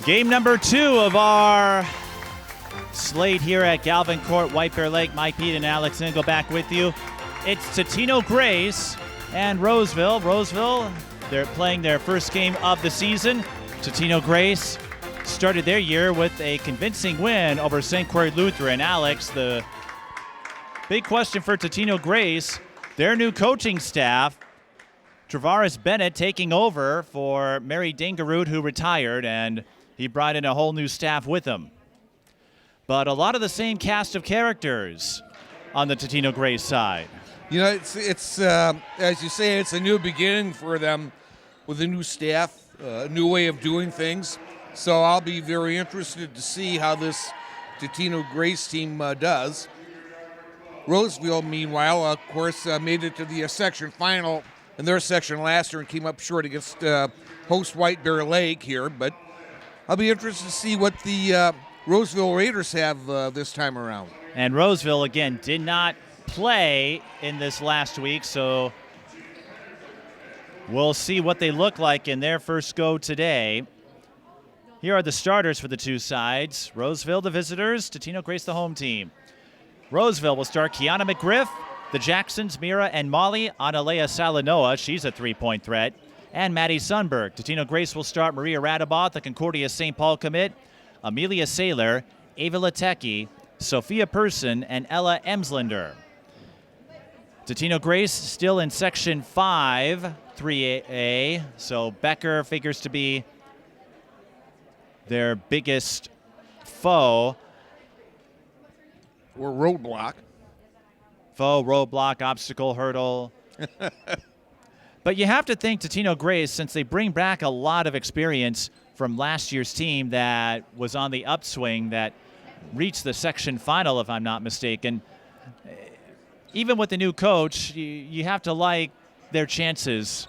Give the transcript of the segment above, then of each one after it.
Game number 2 of our slate here at Galvin Court, White Bear Lake. Mike Peden and Alex Nagel back with you. It's Totino-Grace and Roseville. Roseville, they're playing their first game of the season. Totino-Grace started their year with a convincing win over St. Croix Lutheran. Alex, the big question for Totino-Grace, their new coaching staff, Travaris Bennett taking over for Mary Dingerud, who retired, and he brought in a whole new staff with him. But a lot of the same cast of characters on the Totino-Grace side. You know, it's as you say, it's a new beginning for them with a new staff, a new way of doing things. So I'll be very interested to see how this Totino-Grace team does. Roseville, meanwhile, of course, made it to the section final in their section last year and came up short against host White Bear Lake here. But I'll be interested to see what the Roseville Raiders have this time around. And Roseville, again, did not play in this last week, so we'll see what they look like in their first go today. Here are the starters for the two sides. Roseville, the visitors, Totino-Grace, the home team. Roseville will start Kiyana McGriff, the Jacksons, Mira and Molly, Analea Salanoa, she's a three-point threat, and Maddie Sundberg. Totino-Grace will start Maria Radabaugh, the Concordia-St commit, Amelia Saylor, Ava Litecky, Sophia Person, and Ella Emslinder. Totino-Grace still in Section 5, 3A, so Becker figures to be their biggest foe. Or roadblock. Foe, roadblock, obstacle, hurdle. But you have to think Totino-Grace, since they bring back a lot of experience from last year's team that was on the upswing, that reached the section final, if I'm not mistaken. Even with the new coach, you have to like their chances.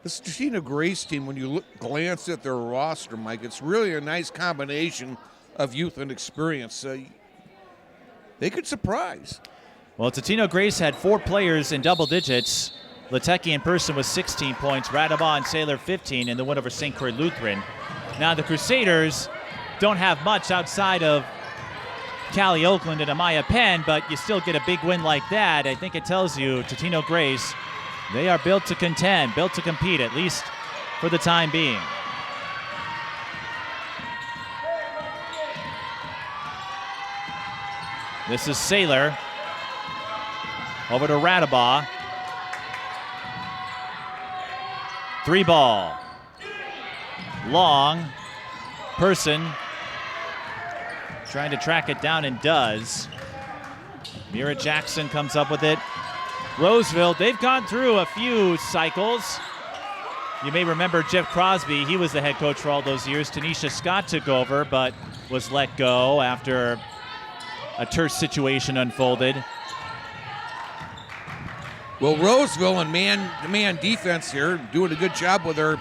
This Totino-Grace team, when you glance at their roster, Mike, it's really a nice combination of youth and experience. They could surprise. Well, Totino-Grace had 4 players in double digits. Litecky in person with 16 points, Radabaugh and Saylor 15 in the win over St. Croix Lutheran. Now the Crusaders don't have much outside of Callie Oakland and Amaya Penn, but you still get a big win like that. I think it tells you Totino-Grace, they are built to contend, built to compete, at least for the time being. This is Saylor. Over to Radabaugh. 3 ball. Long. Person trying to track it down and does. Mira Jackson comes up with it. Roseville, they've gone through a few cycles. You may remember Jeff Crosby. He was the head coach for all those years. Tanisha Scott took over, but was let go after a terse situation unfolded. Well, Roseville and man-to-man defense here, doing a good job with their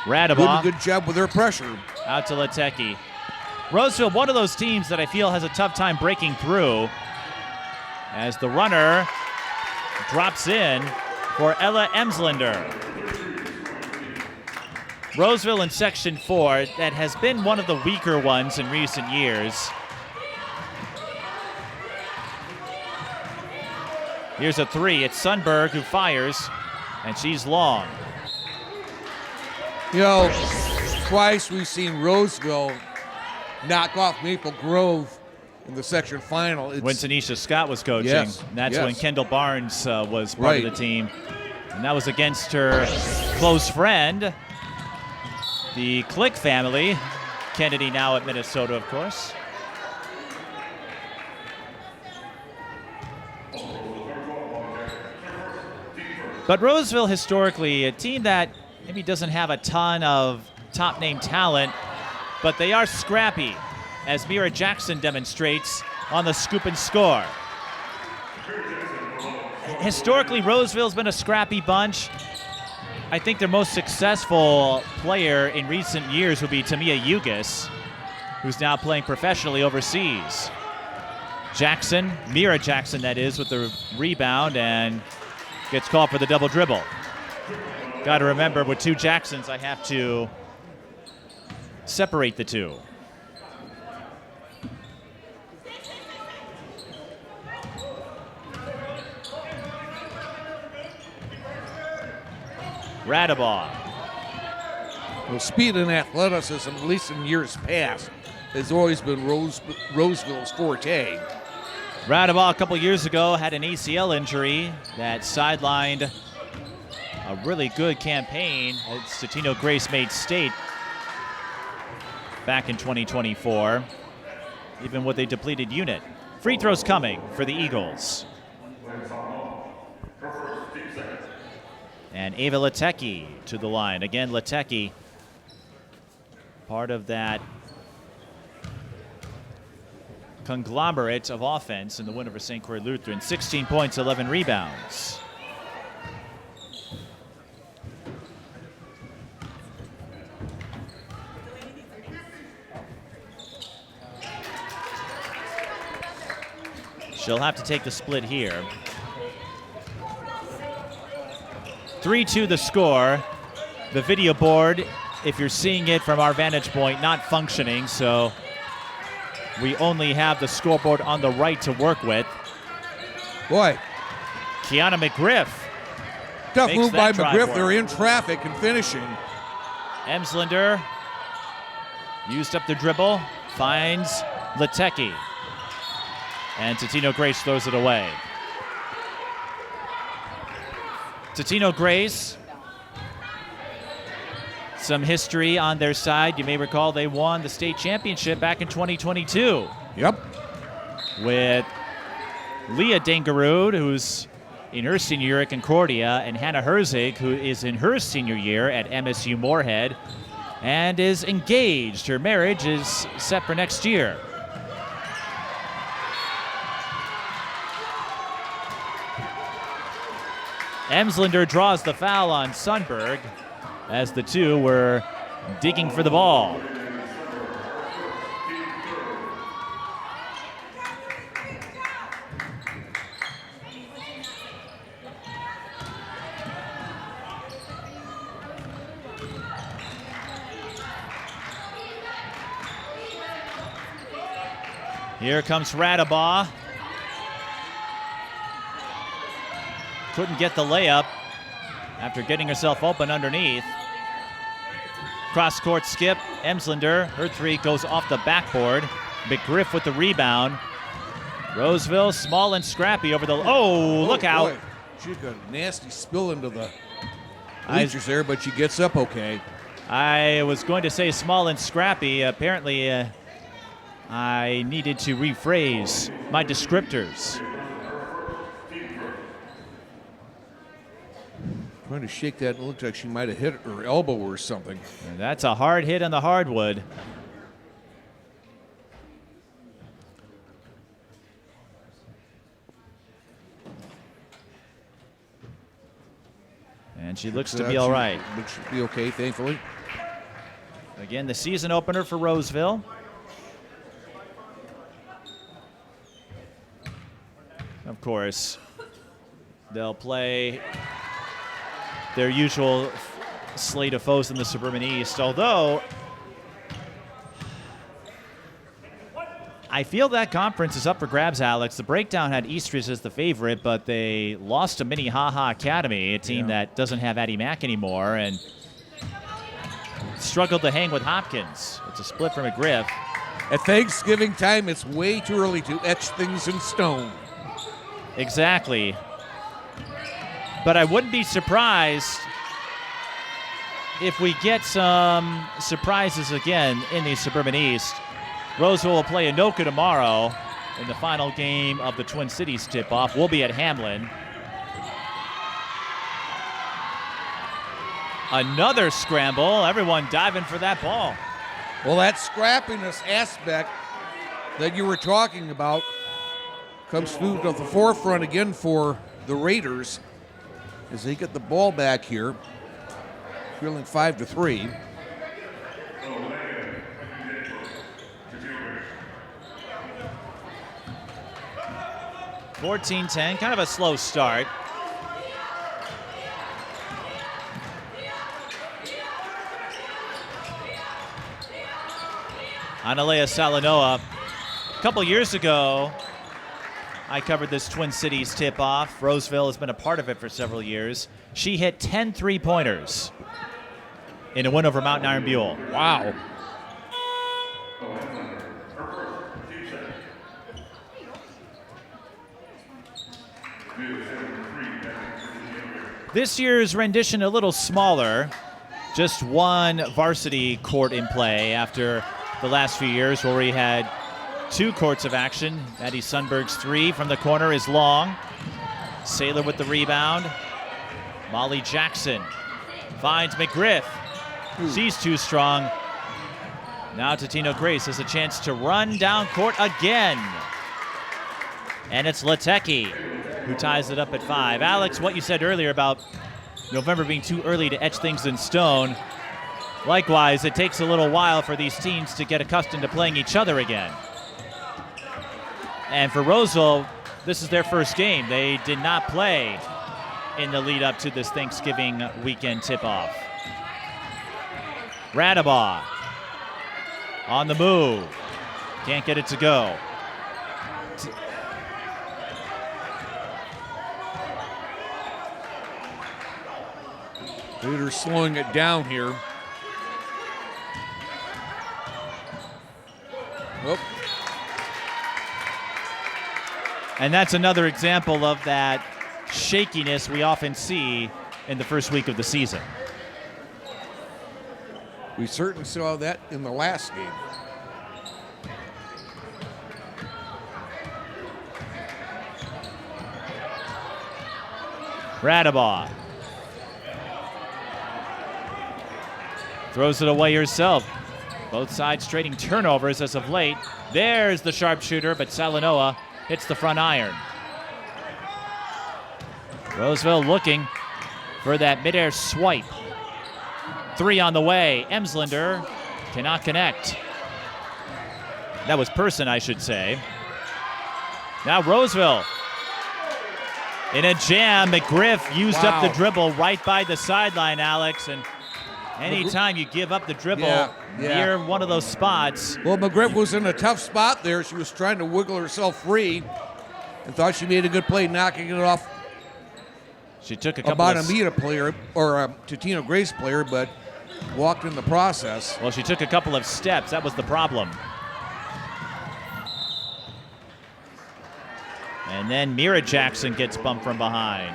Radabaugh. Doing a good job with their pressure. Out to Litecky. Roseville, one of those teams that I feel has a tough time breaking through, as the runner drops in for Ella Emslinder. Roseville in Section 4, that has been one of the weaker ones in recent years. Here's a 3. It's Sundberg who fires, and she's long. You know, twice we've seen Roseville knock off Maple Grove in the section final. When Tanisha Scott was coaching. Yes, And that's yes. when Kendall Barnes was part of the team. And that was against her close friend, the Click family. Kennedy now at Minnesota, of course. But Roseville, historically, a team that maybe doesn't have a ton of top-name talent, but they are scrappy, as Mira Jackson demonstrates on the scoop and score. Historically, Roseville's been a scrappy bunch. I think their most successful player in recent years would be Tamia Ugis, who's now playing professionally overseas. Jackson, Mira Jackson that is, with the rebound, and gets called for the double dribble. Got to remember, with two Jacksons, I have to separate the two. Radabaugh. Well, speed and athleticism, at least in years past, has always been Roseville's forte. Radabaugh a couple years ago had an ACL injury that sidelined a really good campaign at Totino-Grace made state back in 2024, even with a depleted unit. Free throws coming for the Eagles. And Ava Litecky to the line. Again, Litecky, part of that conglomerate of offense in the win over St. Croix Lutheran. 16 points, 11 rebounds. She'll have to take the split here. 3-2 the score. The video board, if you're seeing it from our vantage point, not functioning, so we only have the scoreboard on the right to work with. Boy. Kiyana McGriff. Tough move by McGriff. Work. They're in traffic and finishing. Emslander used up the dribble, finds Litecky. And Totino-Grace throws it away. Totino-Grace, some history on their side. You may recall they won the state championship back in 2022. Yep. With Leah Dangarud, who's in her senior year at Concordia, and Hannah Herzig, who is in her senior year at MSU Moorhead and is engaged. Her marriage is set for next year. Emslander draws the foul on Sundberg as the two were digging for the ball. Here comes Radabaugh. Couldn't get the layup after getting herself open underneath. Cross-court skip, Emslander. Her three goes off the backboard. McGriff with the rebound. Roseville, small and scrappy over the... Oh, look out. Boy. She got a nasty spill into the bleachers there, but she gets up okay. I was going to say small and scrappy. Apparently, I needed to rephrase my descriptors. Trying to shake that, it looked like she might have hit her elbow or something. And that's a hard hit on the hardwood. And she looks to be all right. Looks to be okay, thankfully. Again, the season opener for Roseville. Of course, they'll play their usual slate of foes in the Suburban East, although I feel that conference is up for grabs, Alex. The breakdown had Eastridge as the favorite, but they lost to Minnehaha Academy, a team that doesn't have Addie Mack anymore, and struggled to hang with Hopkins. It's a split for McGriff. At Thanksgiving time, it's way too early to etch things in stone. Exactly. But I wouldn't be surprised if we get some surprises again in the Suburban East. Roseville will play Anoka tomorrow in the final game of the Twin Cities tip-off. We'll be at Hamlin. Another scramble. Everyone diving for that ball. Well, that scrappiness aspect that you were talking about comes through to the forefront again for the Raiders as they get the ball back here, trailing 5-3. 14-10, kind of a slow start. Analea Salanoa. A couple years ago, I covered this Twin Cities tip-off. Roseville has been a part of it for several years. She hit 10 three-pointers in a win over Mountain Iron Buell. Wow. This year's rendition a little smaller. Just one varsity court in play after the last few years where we had 2 courts of action. Maddie Sundberg's 3 from the corner is long. Saylor with the rebound. Molly Jackson finds McGriff. She's too strong. Now Totino-Grace has a chance to run down court again. And it's Litecky who ties it up at 5. Alex, what you said earlier about November being too early to etch things in stone. Likewise, it takes a little while for these teams to get accustomed to playing each other again. And for Roseville, this is their first game. They did not play in the lead up to this Thanksgiving weekend tip-off. Radabaugh on the move. Can't get it to go. They're slowing it down here. Oh. And that's another example of that shakiness we often see in the first week of the season. We certainly saw that in the last game. Radabaugh throws it away herself. Both sides trading turnovers as of late. There's the sharpshooter, but Salanoa hits the front iron. Roseville looking for that midair swipe. 3 on the way. Emslander cannot connect. That was Person, I should say. Now Roseville in a jam. McGriff used up the dribble right by the sideline, Alex. And anytime you give up the dribble near one of those spots. Well, McGriff was in a tough spot there. She was trying to wiggle herself free and thought she made a good play knocking it off She took a couple about a Mita player or a Totino-Grace player, but walked in the process. Well, she took a couple of steps. That was the problem. And then Maria Jackson gets bumped from behind.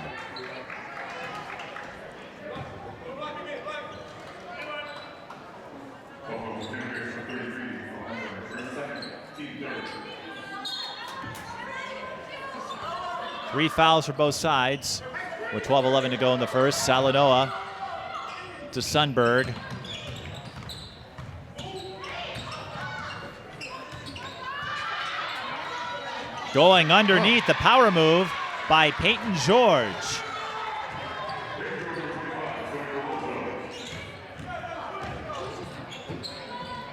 Three fouls for both sides with 12:11 to go in the first. Salanoa to Sundberg. Going underneath, the power move by Peyton George.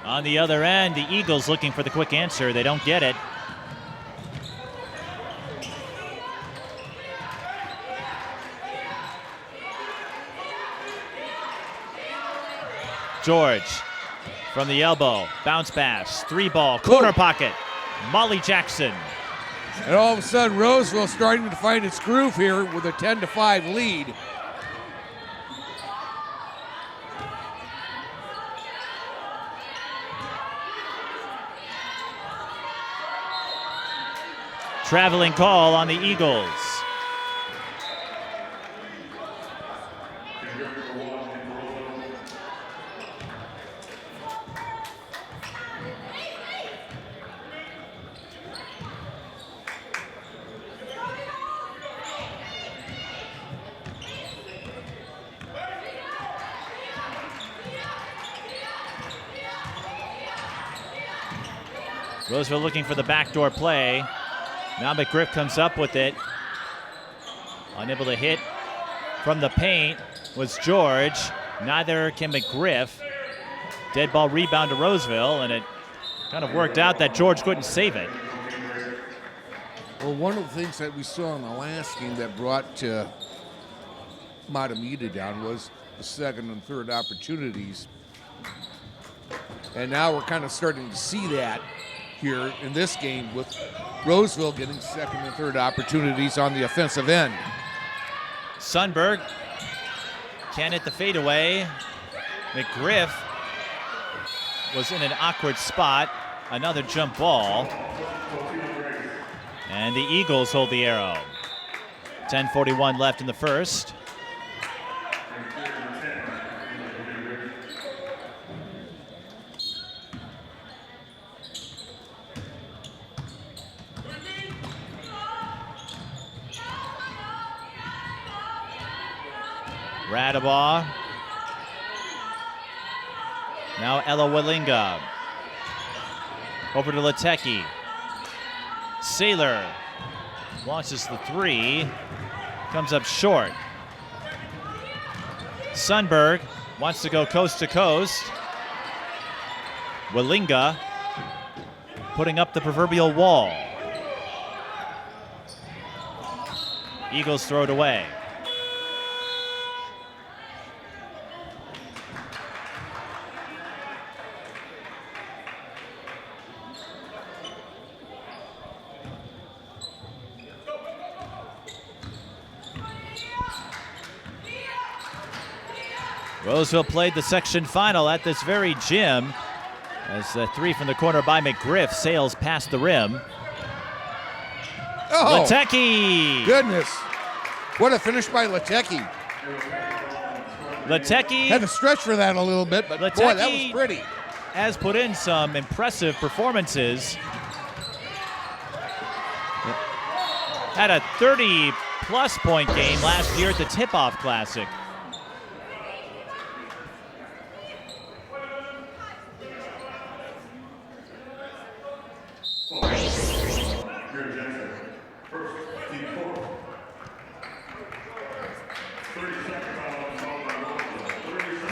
On the other end, the Eagles looking for the quick answer. They don't get it. George from the elbow, bounce pass, 3-ball, corner pocket, Molly Jackson. And all of a sudden, Roseville starting to find its groove here with a 10-5 lead. Traveling call on the Eagles. Roseville looking for the backdoor play. Now McGriff comes up with it. Unable to hit from the paint was George. Neither can McGriff. Dead ball rebound to Roseville, and it kind of worked out that George couldn't save it. Well, one of the things that we saw in the last game that brought Matamita down was the second and third opportunities. And now we're kind of starting to see that here in this game with Roseville getting second and third opportunities on the offensive end. Sundberg can't hit the fadeaway. McGriff was in an awkward spot. Another jump ball. And the Eagles hold the arrow. 10:41 left in the first. Radabaugh. Now Ella Walinga. Over to Litecky. Saylor launches the three. Comes up short. Sundberg wants to go coast to coast. Walinga putting up the proverbial wall. Eagles throw it away. Roseville played the section final at this very gym as the three from the corner by McGriff sails past the rim. Oh, Litecky! Goodness. What a finish by Litecky. Litecky Had to stretch for that a little bit, but boy, that was pretty. Has put in some impressive performances. Had a 30-plus point game last year at the Tip-Off Classic.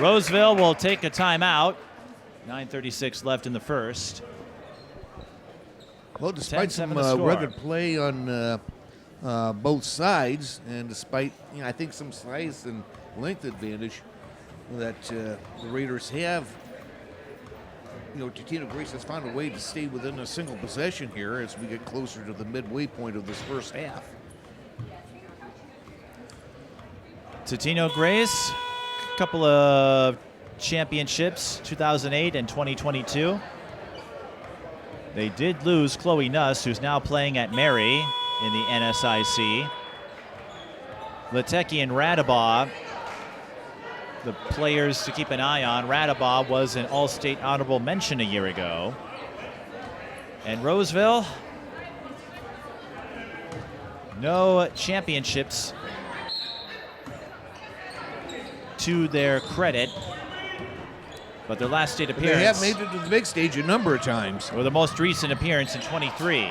Roseville will take a timeout. 9:36 left in the first. Well, despite some rugged play on both sides, and despite I think some size and length advantage that the Raiders have, Totino-Grace has found a way to stay within a single possession here as we get closer to the midway point of this first half. Totino-Grace, a couple of championships, 2008 and 2022. They did lose Chloe Nuss, who's now playing at Mary in the NSIC. Litecky and Radabaugh, the players to keep an eye on. Radabaugh was an All-State honorable mention a year ago. And Roseville, no championships to their credit, but their last state appearance. They have made it to the big stage a number of times. Or the most recent appearance in 23.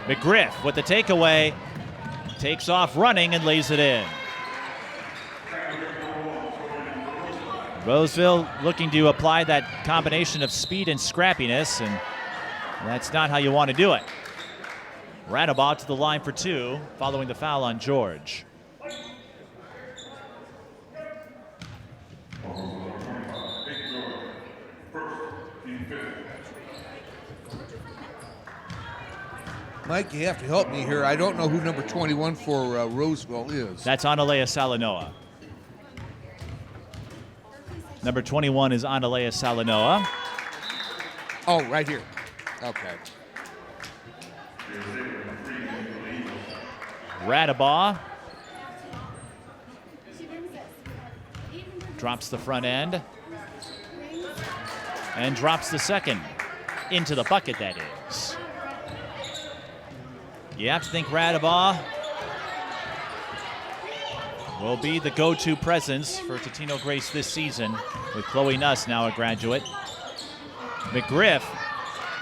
McGriff with the takeaway, takes off running and lays it in. Roseville looking to apply that combination of speed and scrappiness, and that's not how you want to do it. Radabaugh to the line for two, following the foul on George. Mike, you have to help me here. I don't know who number 21 for Roseville is. That's Analea Salanoa. Number 21 is Analea Salanoa. Oh, right here. Okay. Radabaugh drops the front end and drops the second into the bucket, that is. You have to think Radabaugh will be the go-to presence for Totino-Grace this season, with Chloe Nuss now a graduate. McGriff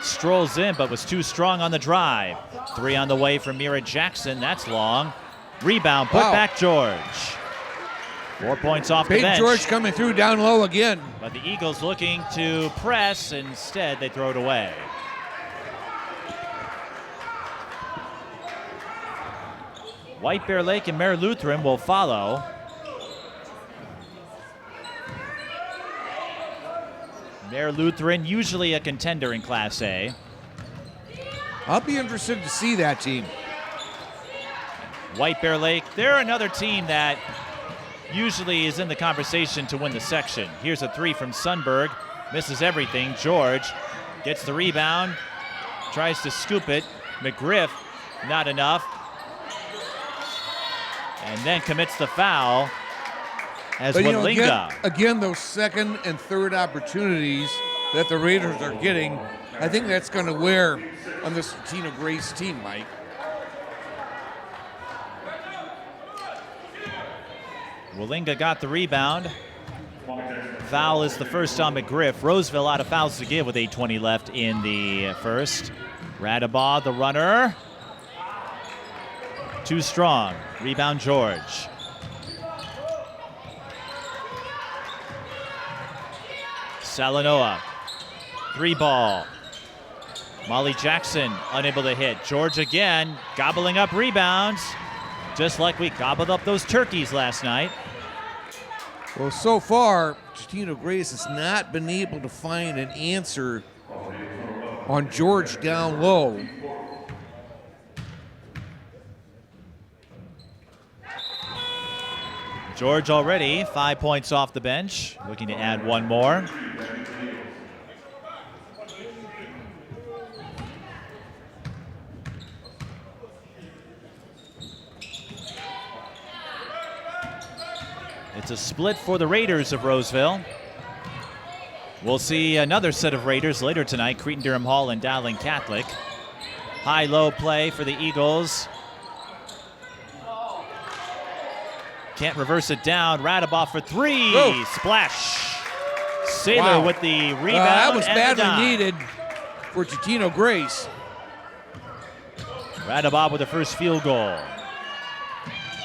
strolls in, but was too strong on the drive. Three on the way from Mira Jackson. That's long. Rebound, put back George. 4 points off the bench. George coming through down low again. But the Eagles looking to press. Instead, they throw it away. White Bear Lake and Mare Lutheran will follow. They're Lutheran, usually a contender in Class A. I'll be interested to see that team. White Bear Lake, they're another team that usually is in the conversation to win the section. Here's a 3 from Sundberg, misses everything. George gets the rebound, tries to scoop it. McGriff, not enough. And then commits the foul as Walinga. Again, those second and third opportunities that the Raiders are getting, I think that's going to wear on this Totino-Grace team, Mike. Walinga got the rebound. Foul is the first on McGriff. Roseville out of fouls to give with 8:20 left in the first. Radabaugh, the runner. Too strong. Rebound, George. Salanoa, 3-ball. Molly Jackson unable to hit. George again, gobbling up rebounds, just like we gobbled up those turkeys last night. Well, so far, Totino-Grace has not been able to find an answer on George down low. George already 5 points off the bench, looking to add one more. It's a split for the Raiders of Roseville. We'll see another set of Raiders later tonight, Cretin-Durham Hall and Dowling Catholic. High-low play for the Eagles. Can't reverse it down. Radabaugh for 3. Oh. Splash. Saylor with the rebound. That was and badly needed for Totino-Grace. Radabaugh with the first field goal.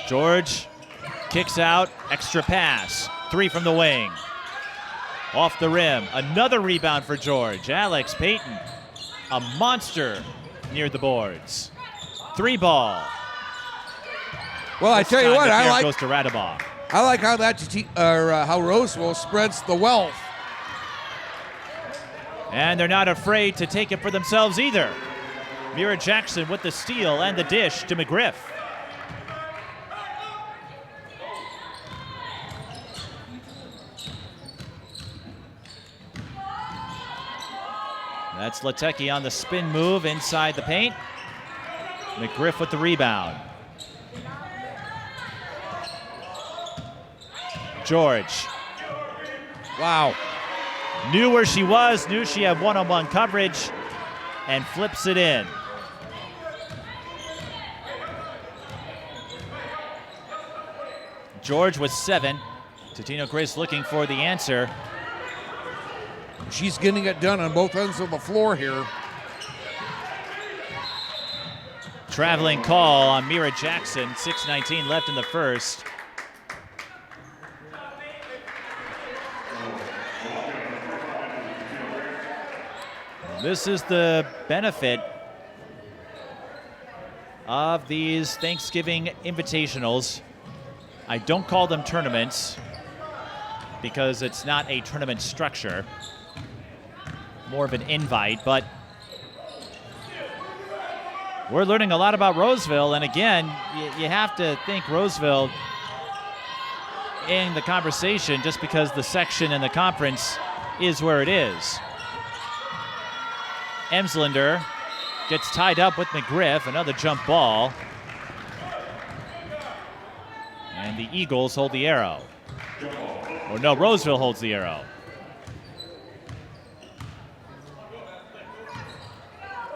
George kicks out. Extra pass. 3 from the wing. Off the rim. Another rebound for George. Alex Peden, a monster near the boards. 3-ball. Well, I tell you what, goes to Radabaugh. I like how how Roseville spreads the wealth. And they're not afraid to take it for themselves either. Maria Jackson with the steal and the dish to McGriff. That's Litecky on the spin move inside the paint. McGriff with the rebound. George. Wow. Knew where she was, knew she had one-on-one coverage, and flips it in. George with 7. Totino-Grace looking for the answer. She's getting it done on both ends of the floor here. Traveling call on Maria Jackson. 6:19 left in the first. This is the benefit of these Thanksgiving invitationals. I don't call them tournaments because it's not a tournament structure, more of an invite, but we're learning a lot about Roseville, and again, you have to think Roseville in the conversation just because the section and the conference is where it is. Emslander gets tied up with McGriff, another jump ball. And the Eagles hold the arrow. Or no, Roseville holds the arrow.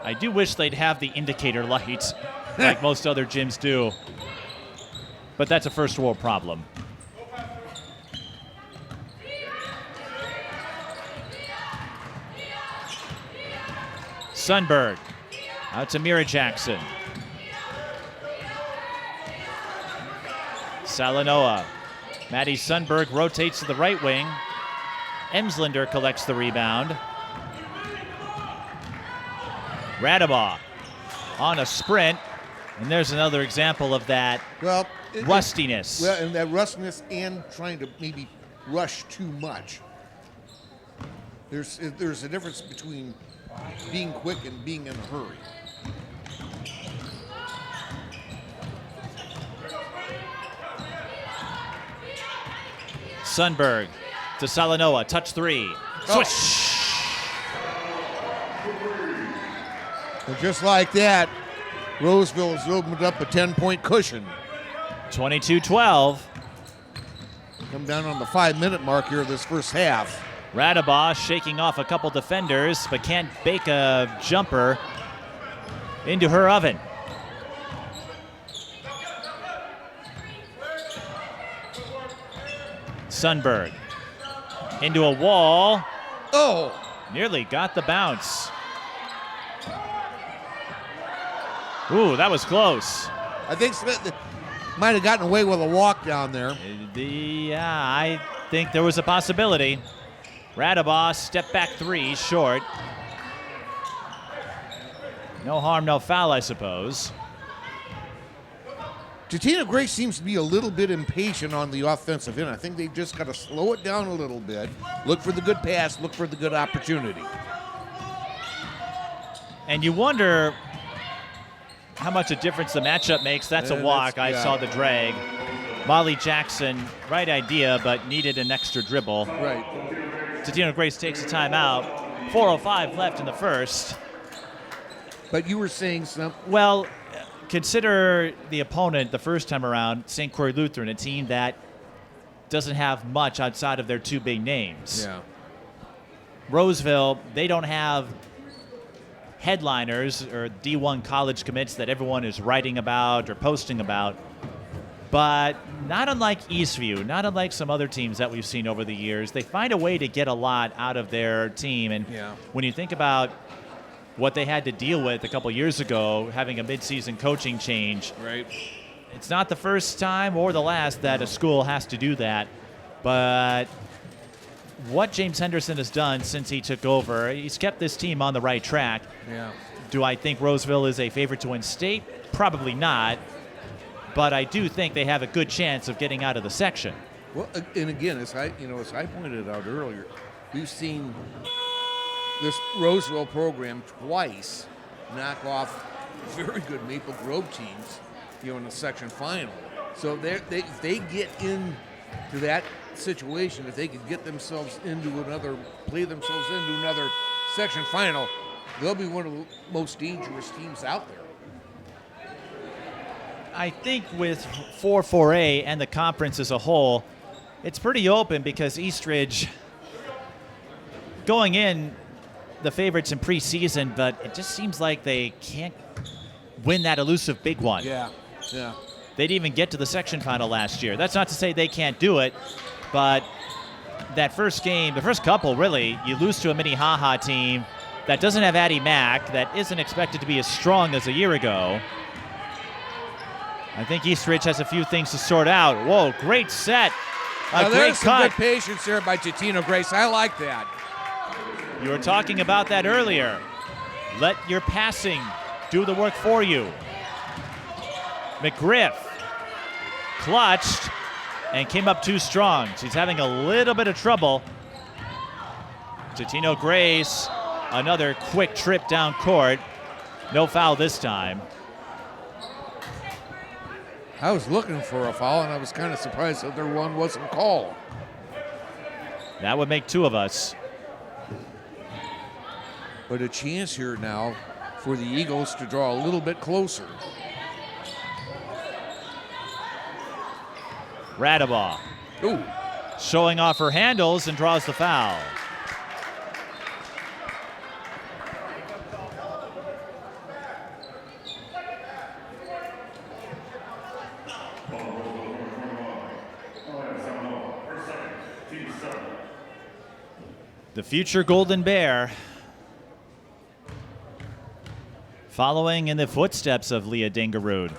I do wish they'd have the indicator lights like most other gyms do. But that's a first world problem. Sundberg out to Maria Jackson. Salanoa. Maddie Sundberg rotates to the right wing. Emslander collects the rebound. Radabaugh on a sprint. And there's another example of that rustiness. And that rustiness and trying to maybe rush too much. There's a difference between being quick and being in a hurry. Sundberg to Salanoa, touch 3. Swish! And just like that, Roseville has opened up a 10-point cushion. 22-12. Come down on the 5-minute mark here of this first half. Radabaugh shaking off a couple defenders, but can't bake a jumper into her oven. Sundberg into a wall. Oh! Nearly got the bounce. Ooh, that was close. I think Smith might have gotten away with a walk down there. Yeah, I think there was a possibility. Radabaugh, step back 3, short. No harm, no foul, I suppose. Totino-Grace seems to be a little bit impatient on the offensive end. I think they've just got to slow it down a little bit. Look for the good pass, look for the good opportunity. And you wonder how much a difference the matchup makes. That's a walk. I saw the drag. Molly Jackson, right idea, but needed an extra dribble. Right. Totino-Grace takes a timeout. 4:05 left in the first. But you were saying something. Well, consider the opponent the first time around, St. Croix Lutheran, a team that doesn't have much outside of their 2 big names. Yeah. Roseville, they don't have headliners or D1 college commits that everyone is writing about or posting about. But not unlike Eastview, not unlike some other teams that we've seen over the years, they find a way to get a lot out of their team. And when you think about what they had to deal with a couple years ago, having a midseason coaching change, right? It's not the first time or the last that a school has to do that. But what James Henderson has done since he took over, he's kept this team on the right track. Yeah. Do I think Roseville is a favorite to win state? Probably not. But I do think they have a good chance of getting out of the section. Well, and again, as I pointed out earlier, we've seen this Roseville program twice knock off very good Maple Grove teams, in the section final. So if they get into that situation, if they could get themselves play themselves into another section final, they'll be one of the most dangerous teams out there. I think with 4-4A and the conference as a whole, it's pretty open because Eastridge, going in, the favorites in preseason, but it just seems like they can't win that elusive big one. Yeah. They didn't even get to the section final last year. That's not to say they can't do it, but that first game, the first couple really, you lose to a Minnehaha team that doesn't have Addie Mack, that isn't expected to be as strong as a year ago. I think Eastridge has a few things to sort out. Whoa, great set. Now, great there's some cut. good patience there by Totino-Grace. I like that. You were talking about that earlier. Let your passing do the work for you. McGriff clutched and came up too strong. She's having a little bit of trouble. Totino-Grace, another quick trip down court. No foul this time. I was looking for a foul, and I was kind of surprised that their one wasn't called. That would make 2 of us. But a chance here now for the Eagles to draw a little bit closer. Radabaugh. Ooh. Showing off her handles and draws the foul. The future Golden Bear, following in the footsteps of Leah Dingerud.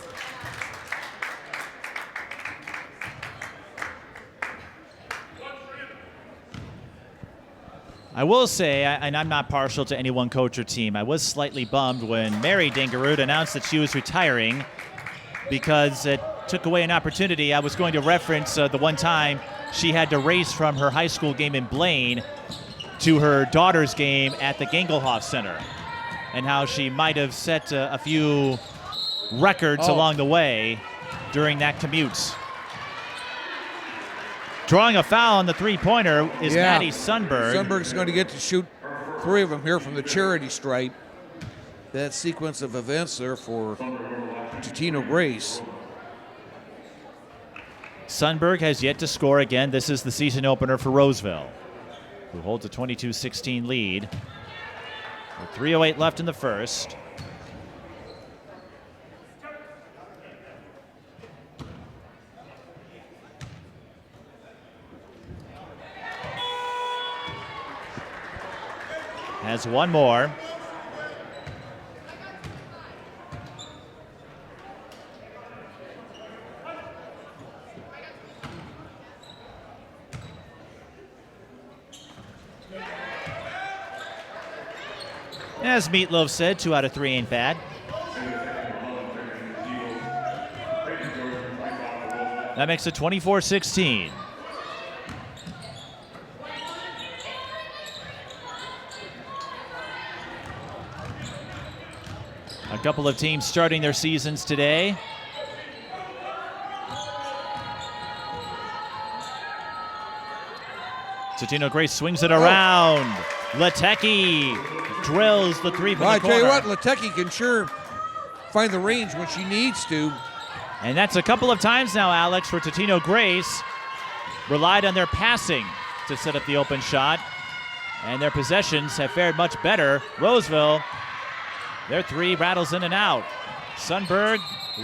I will say, and I'm not partial to any one coach or team, I was slightly bummed when Mary Dingerud announced that she was retiring because it took away an opportunity. I was going to reference the one time she had to race from her high school game in Blaine to her daughter's game at the Gangelhoff Center and how she might have set a few records along the way during that commute. Drawing a foul on the three-pointer is Maddie Sundberg. Sundberg's going to get to shoot 3 of them here from the charity stripe. That sequence of events there for Totino-Grace. Sundberg has yet to score again. This is the season opener for Roseville, who holds a 22-16 lead. With 3:08 left in the first. Has one more. As Meatloaf said, 2 out of 3 ain't bad. That makes it 24-16. A couple of teams starting their seasons today. Totino-Grace swings it around. Litecky drills the 3 from the corner. I tell you what, Litecky can sure find the range when she needs to. And that's a couple of times now, Alex, where Totino-Grace relied on their passing to set up the open shot. And their possessions have fared much better. Roseville, their 3 rattles in and out. Sundberg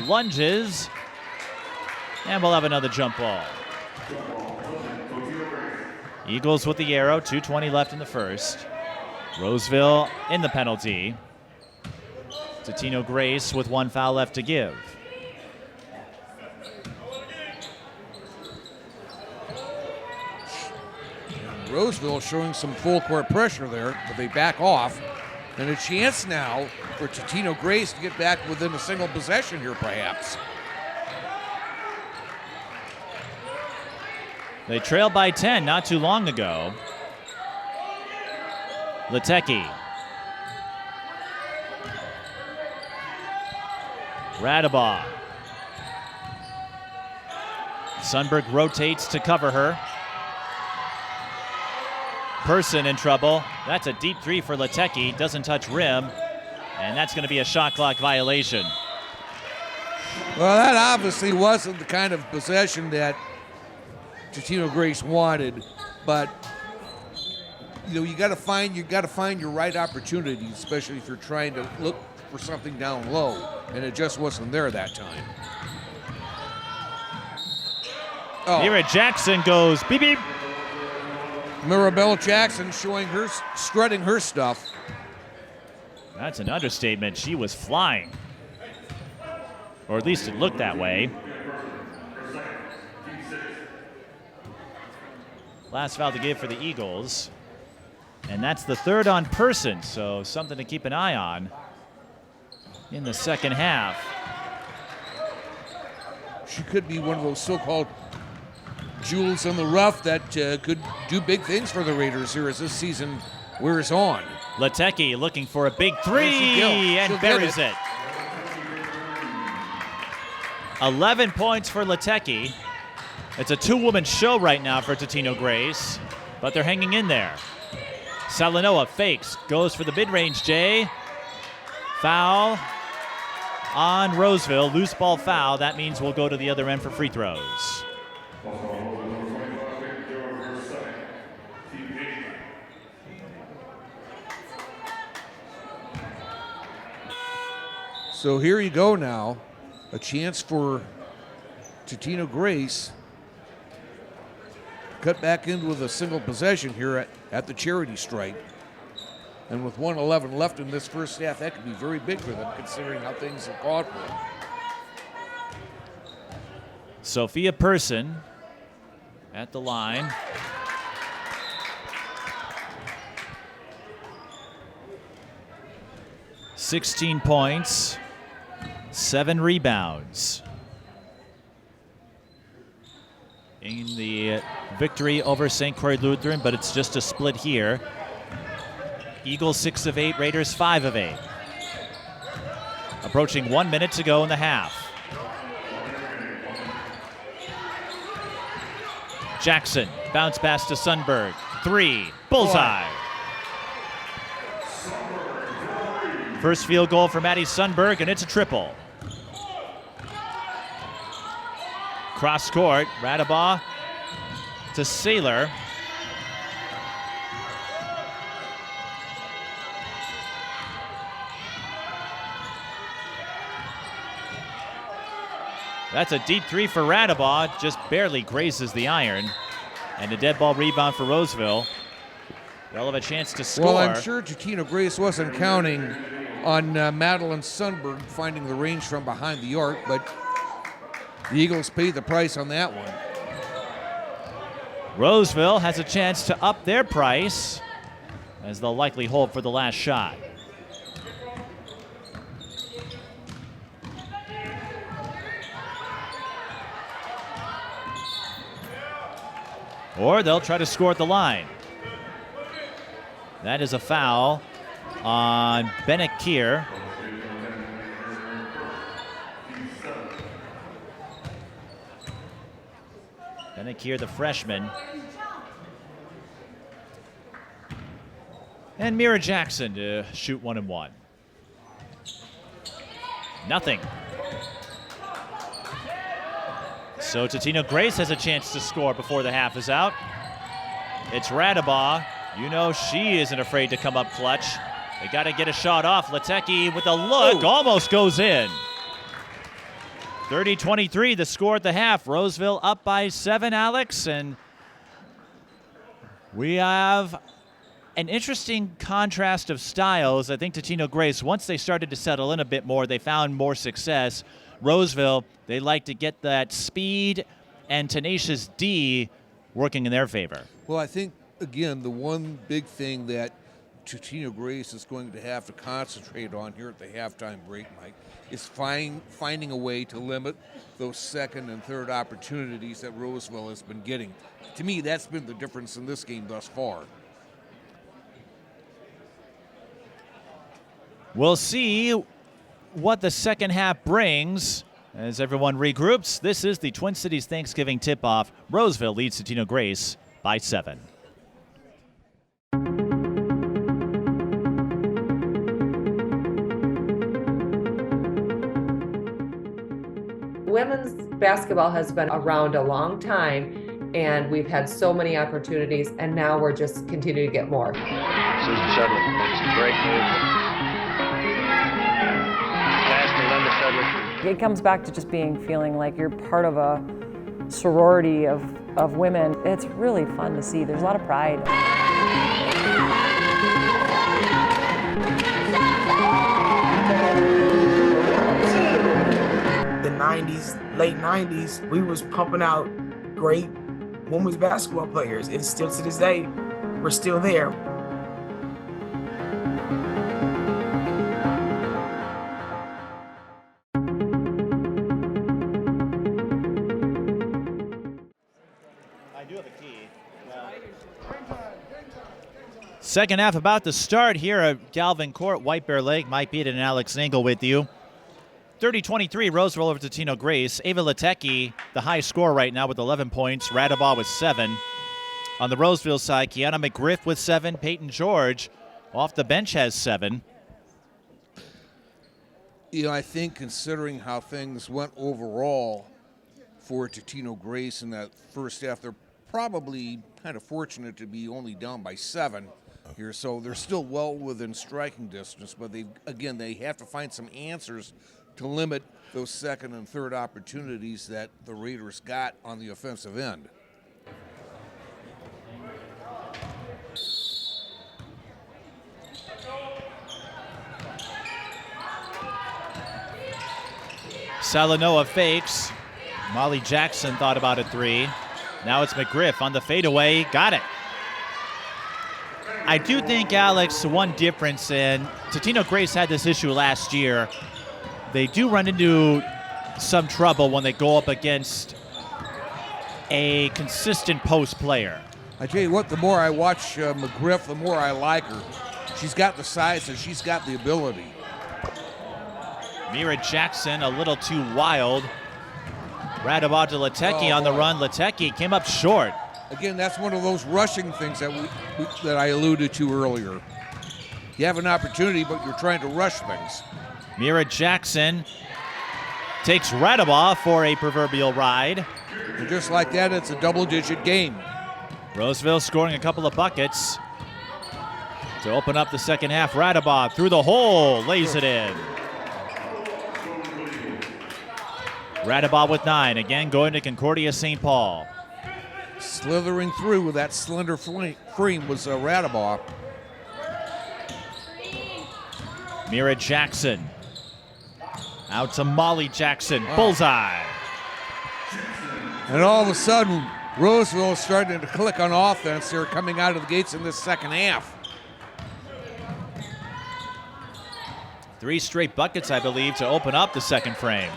lunges. And we'll have another jump ball. Eagles with the arrow, 2:20 left in the first. Roseville in the penalty. Totino-Grace with 1 foul left to give. Roseville showing some full court pressure there, but they back off. And a chance now for Totino-Grace to get back within a single possession here, perhaps. They trailed by 10 not too long ago. Litecky. Radabaugh. Sundberg rotates to cover her. Person in trouble. That's a deep 3 for Litecky. Doesn't touch rim. And that's going to be a shot clock violation. Well, that obviously wasn't the kind of possession that Totino-Grace wanted, but you got to find your right opportunity, especially if you're trying to look for something down low, and it just wasn't there that time. Mira Jackson goes beep beep. Mirabelle Jackson strutting her stuff. That's an understatement. She was flying, or at least it looked that way. Last foul to give for the Eagles. And that's the 3rd on Person, so something to keep an eye on in the second half. She could be one of those so-called jewels in the rough that could do big things for the Raiders here as this season wears on. Litecky looking for a big 3 and buries it. 11 points for Litecky. It's a 2-woman show right now for Totino-Grace, but they're hanging in there. Salanoa fakes, goes for the mid-range J. Foul on Roseville, loose ball foul. That means we'll go to the other end for free throws. So here you go now, a chance for Totino-Grace cut back in with a single possession here at the charity stripe. And with 1:11 left in this first half, that could be very big for them considering how things have gone for them. Sophia Person at the line. "16 points, 7 rebounds. In the victory over St. Croix Lutheran, but it's just a split here. Eagles 6 of 8, Raiders 5 of 8. Approaching 1 minute to go in the half. Jackson, bounce pass to Sundberg. 3, bullseye. First field goal for Maddie Sundberg, and it's a triple. Cross court, Radabaugh to Saylor. That's a deep 3 for Radabaugh, just barely grazes the iron. And a dead ball rebound for Roseville. They'll have a chance to score. Well, I'm sure Totino-Grace wasn't counting on Madeline Sundberg finding the range from behind the arc, but the Eagles paid the price on that one. Roseville has a chance to up their price as they'll likely hold for the last shot. Or they'll try to score at the line. That is a foul on Bennett Keir. Bennett Keir, the freshman. And Mira Jackson to shoot 1 and 1. Nothing. So Totino-Grace has a chance to score before the half is out. It's Radabaugh. You know she isn't afraid to come up clutch. They got to get a shot off. Litecky with a look, almost goes in. 30-23, the score at the half. Roseville up by 7, Alex. And we have an interesting contrast of styles. I think Totino-Grace, once they started to settle in a bit more, they found more success. Roseville, they like to get that speed and tenacious D working in their favor. Well, I think, again, the one big thing that Totino-Grace is going to have to concentrate on here at the halftime break, Mike, is finding a way to limit those second and third opportunities that Roseville has been getting. To me, that's been the difference in this game thus far. We'll see what the second half brings as everyone regroups. This is the Twin Cities Thanksgiving tip-off. Roseville leads Totino-Grace by 7. Women's basketball has been around a long time, and we've had so many opportunities, and now we're just continuing to get more. Susan Shudley makes a great move. It comes back to just feeling like you're part of a sorority of women. It's really fun to see. There's a lot of pride. The 90s, late 90s, we was pumping out great women's basketball players. And still to this day, we're still there. Second half about to start here at Galvin Court. White Bear Lake, Mike Peden and Alex Nagel with you. 30-23, Roseville over Totino-Grace. Ava Litecky, the high score right now with 11 points. Radabaugh with 7. On the Roseville side, Kiyana McGriff with 7. Peyton George off the bench has 7. You know, I think considering how things went overall for Totino-Grace in that first half, they're probably kind of fortunate to be only down by 7 here. So they're still well within striking distance, but they have to find some answers to limit those second and third opportunities that the Raiders got on the offensive end. Salanoa fakes. Molly Jackson thought about a 3. Now it's McGriff on the fadeaway. Got it. I do think, Alex, one difference, and Totino-Grace had this issue last year. They do run into some trouble when they go up against a consistent post player. I tell you what, the more I watch McGriff, the more I like her. She's got the size and she's got the ability. Maria Jackson a little too wild. Radabaugh to Litecky on the run. Litecky came up short. Again, that's one of those rushing things that I alluded to earlier. You have an opportunity, but you're trying to rush things. Maria Jackson takes Radabaugh for a proverbial ride. And just like that, it's a double-digit game. Roseville scoring a couple of buckets to open up the second half. Radabaugh through the hole, lays it in. Radabaugh with 9, again going to Concordia-St. Paul. Slithering through with that slender frame was Radabaugh. Maria Jackson out to Molly Jackson, bullseye. And all of a sudden, Roseville is starting to click on offense. They're coming out of the gates in this second half. 3 straight buckets, I believe, to open up the second frame.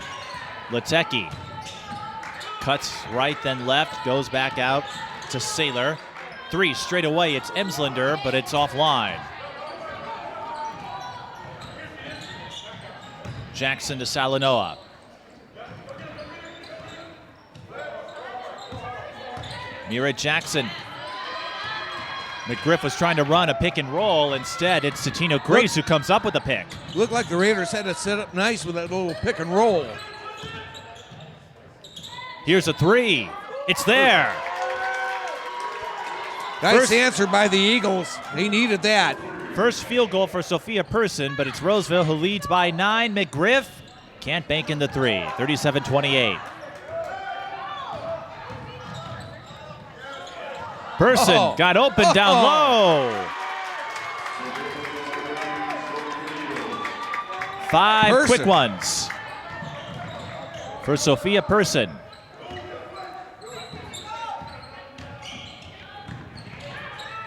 Litecky cuts right, then left, goes back out to Saylor. 3 straight away, it's Emslander, but it's offline. Jackson to Salanoa. Maria Jackson. McGriff was trying to run a pick and roll. Instead, it's Totino-Grace who comes up with a pick. Looked like the Raiders had it set up nice with that little pick and roll. Here's a 3. It's there. Nice answer by the Eagles. They needed that. First field goal for Sophia Person, but it's Roseville who leads by 9. McGriff can't bank in the 3. 37-28. Person got open down low. 5 quick ones for Sophia Person.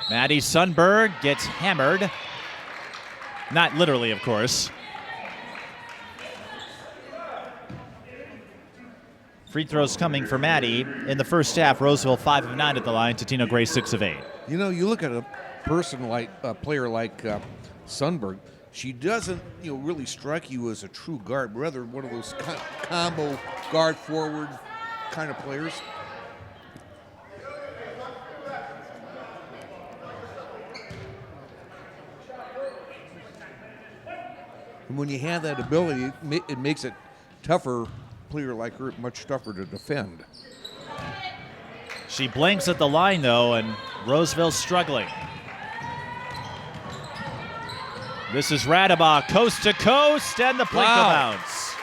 Maddie Sundberg gets hammered. Not literally, of course. Free throws coming for Maddie. In the first half, Roseville 5 of 9 at the line. Totino-Grace 6 of 8. You know, you look at a player like Sundberg. She doesn't, really strike you as a true guard, but rather one of those combo guard forward kind of players. And when you have that ability, it makes it tougher. Player like her, much tougher to defend. She blinks at the line, though, and Roseville's struggling. This is Radabaugh, coast to coast, and the Plinko bounce.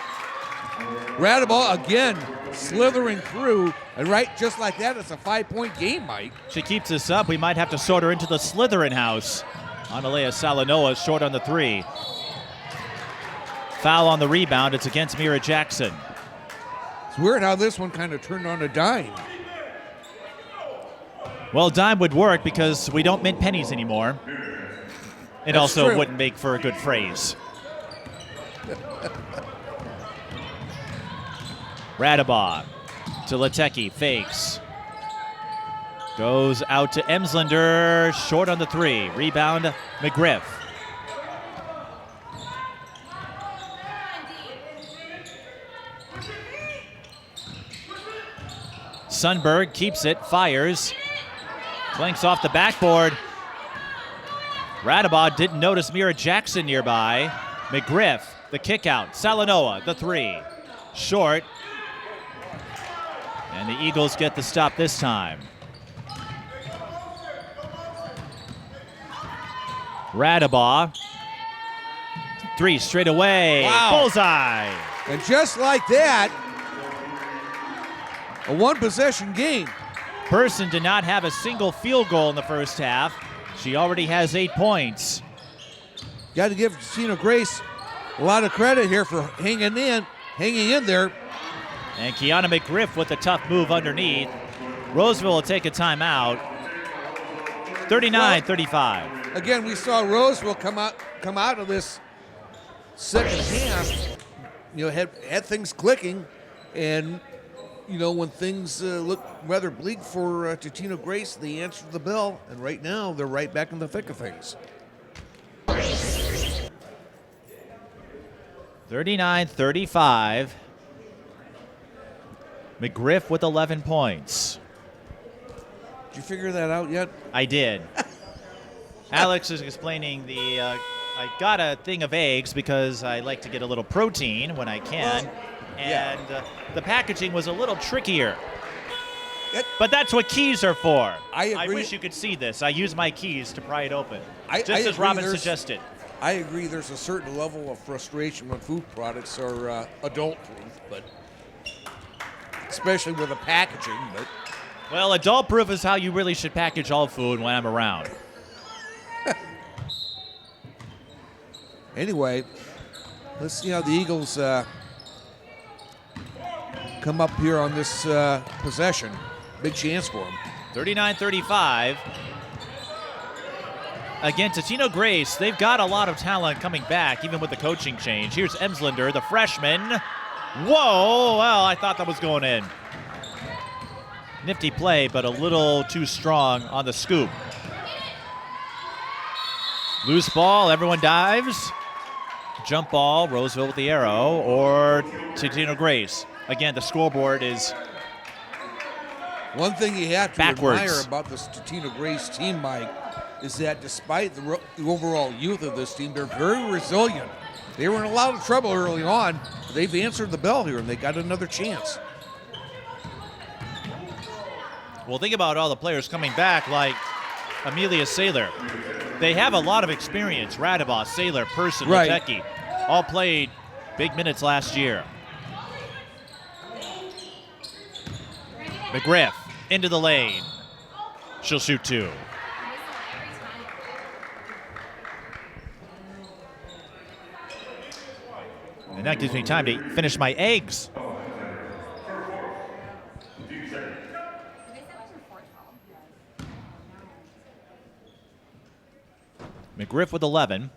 Radabaugh again slithering through, and just like that, it's a 5-point game, Mike. She keeps this up. We might have to sort her into the Slytherin house. Analea Salanoa short on the 3. Foul on the rebound. It's against Maria Jackson. It's weird how this one kind of turned on a dime. Well, dime would work because we don't mint pennies anymore. It That's also true. wouldn't make for a good phrase. Radabaugh to Litecky, fakes. Goes out to Emslander, short on the 3. Rebound, McGriff. Sundberg keeps it, fires. Clanks off the backboard. Radabaugh didn't notice Maria Jackson nearby. McGriff, the kick out. Salanoa, the 3. Short. And the Eagles get the stop this time. Radabaugh. 3 straight away. Wow. Bullseye. And just like that, a one-possession game. Person did not have a single field goal in the first half. She already has 8 points. Got to give Totino-Grace a lot of credit here for hanging in there. And Kiyana McGriff with a tough move underneath. Roseville will take a timeout. 39-35. Again, we saw Roseville come out of this second half. Had things clicking, and when things look rather bleak for Totino-Grace, they answered the bell, and right now they're right back in the thick of things. 39-35. McGriff with 11 points. Did you figure that out yet? I did. Alex is explaining I got a thing of eggs because I like to get a little protein when I can. And the packaging was a little trickier. But that's what keys are for. I agree. I wish you could see this. I use my keys to pry it open. Just as Robin suggested. I agree there's a certain level of frustration when food products are adult-proof, but especially with the packaging. But well, adult-proof is how you really should package all food when I'm around. Anyway, let's see how the Eagles come up here on this possession. Big chance for them. 39-35. Again, Totino-Grace, they've got a lot of talent coming back, even with the coaching change. Here's Emslander, the freshman. Whoa, well, I thought that was going in. Nifty play, but a little too strong on the scoop. Loose ball, everyone dives. Jump ball, Roseville with the arrow, or Totino-Grace. Again, the scoreboard is one thing you have to backwards. Admire about this Totino-Grace team, Mike, is that despite the overall youth of this team, they're very resilient. They were in a lot of trouble early on. They've answered the bell here, and they got another chance. Well, think about all the players coming back, like Amelia Saylor. They have a lot of experience. Radabaugh, Saylor, Person, Right. Litecky, all played big minutes last year. McGriff into the lane. She'll shoot two. And that gives me time to finish my eggs. McGriff with 11.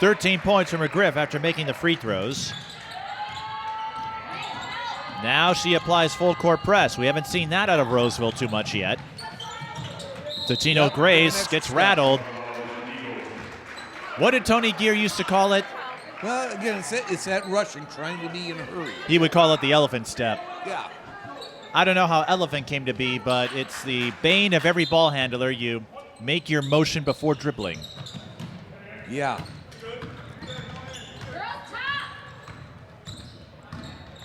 $13 points from McGriff after making the free throws. Now she applies full court press. We haven't seen that out of Roseville too much yet. Totino-Grace gets rattled. What did Tony Gear used to call it? Well, again, it's that rushing, trying to be in a hurry. He would call it the elephant step. Yeah. I don't know how elephant came to be, but it's the bane of every ball handler. You make your motion before dribbling. Yeah.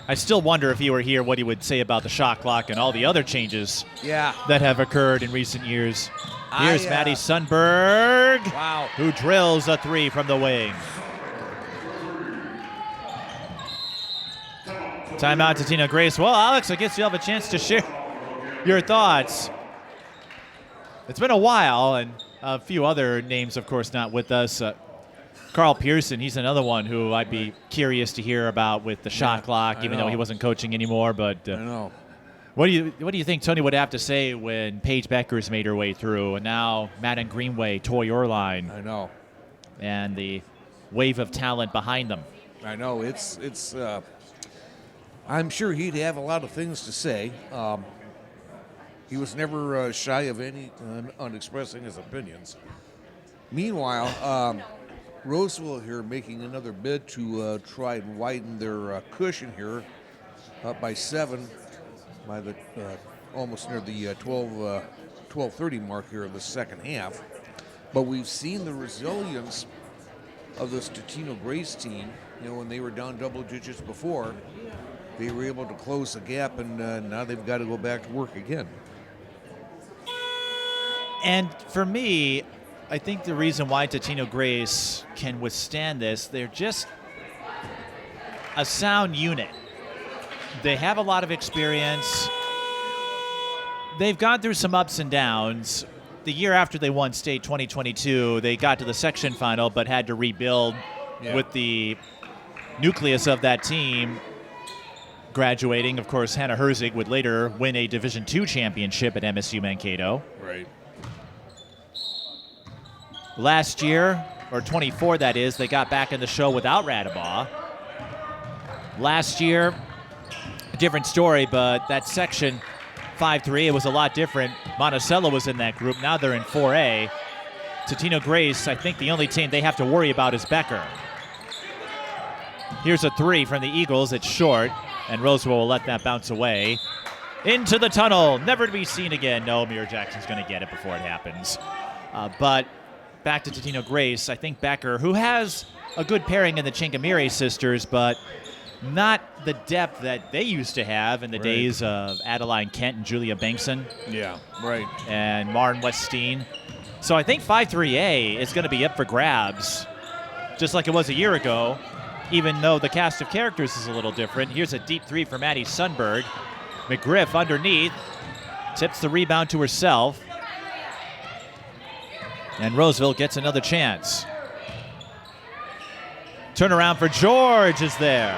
I still wonder if he were here what he would say about the shot clock and all the other changes Yeah. that have occurred in recent years. Here's Maddie Sundberg, Wow. who drills a three from the wing. Timeout to Totino-Grace. Well, Alex, I guess you'll have a chance to share your thoughts. It's been a while, and a few other names, of course, not with us. Carl Pearson, he's another one who I'd be curious to hear about with the shot clock, even though he wasn't coaching anymore. But I know. What do you think Tony would have to say when Paige Beckers made her way through, and now Madden Greenway, Toy Orline, I know. and the wave of talent behind them? I know. It's. I'm sure he'd have a lot of things to say. He was never shy of any on expressing his opinions. Meanwhile, Roseville here making another bid to try and widen their cushion here, up by 7 by the almost near the 12:30 mark here of the second half. But we've seen the resilience of this Totino-Grace team. You know, when they were down double digits before, they were able to close the gap, and now they've got to go back to work again. And for me, I think the reason why Totino-Grace can withstand this, they're just a sound unit. They have a lot of experience. They've gone through some ups and downs. The year after they won state 2022, they got to the section final but had to rebuild with the nucleus of that team graduating. Of course, Hannah Herzig would later win a Division II championship at MSU Mankato. Right. Last year, or 24 that is, they got back in the show without Radabaugh. Last year, a different story, but that section 5-3, it was a lot different. Monticello was in that group. Now they're in 4A. Totino-Grace, I think the only team they have to worry about is Becker. Here's a three from the Eagles. It's short, and Roseville will let that bounce away. Into the tunnel, never to be seen again. No, Mira Jackson's going to get it before it happens. But back to Totino-Grace, I think Becker, who has a good pairing in the Chinkamire sisters, but not the depth that they used to have in the days of Adeline Kent and Julia Bankson. Yeah, right. And Maren Westeen. So I think 5-3A is going to be up for grabs, just like it was a year ago, even though the cast of characters is a little different. Here's a deep three for Maddie Sundberg. McGriff underneath, tips the rebound to herself. And Roseville gets another chance. Turnaround for George is there.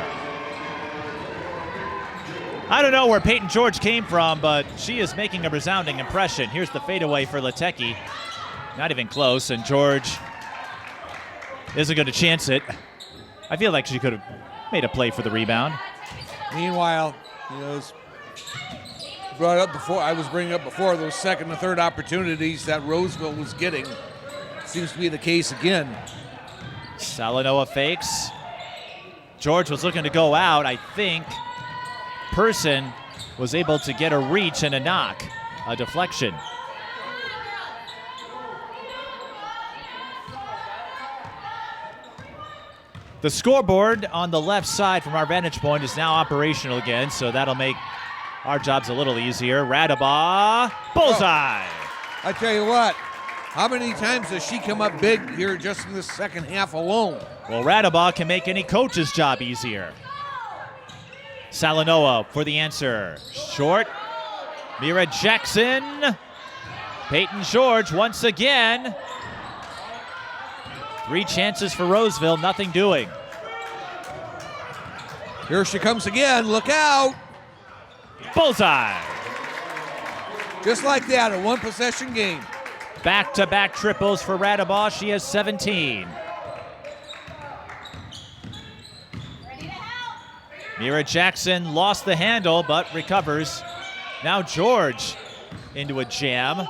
I don't know where Peyton George came from, but she is making a resounding impression. Here's the fadeaway for Litecky. Not even close, and George isn't going to chance it. I feel like she could have made a play for the rebound. Meanwhile, as brought up before, I was bringing up before, those second and third opportunities that Roseville was getting. Seems to be the case again. Salanoa fakes. George was looking to go out. I think Person was able to get a reach and a knock, a deflection. The scoreboard on the left side from our vantage point is now operational again, so that'll make our jobs a little easier. Radabaugh, bullseye. I tell you what, how many times has she come up big here just in this second half alone? Well, Radabaugh can make any coach's job easier. Salanoa for the answer. Short. Mira Jackson. Peyton George once again. 3 chances for Roseville, nothing doing. Here she comes again, look out. Bullseye. Just like that, a one possession game. Back-to-back triples for Radabaugh, she has 17. Mira Jackson lost the handle, but recovers. Now George into a jam.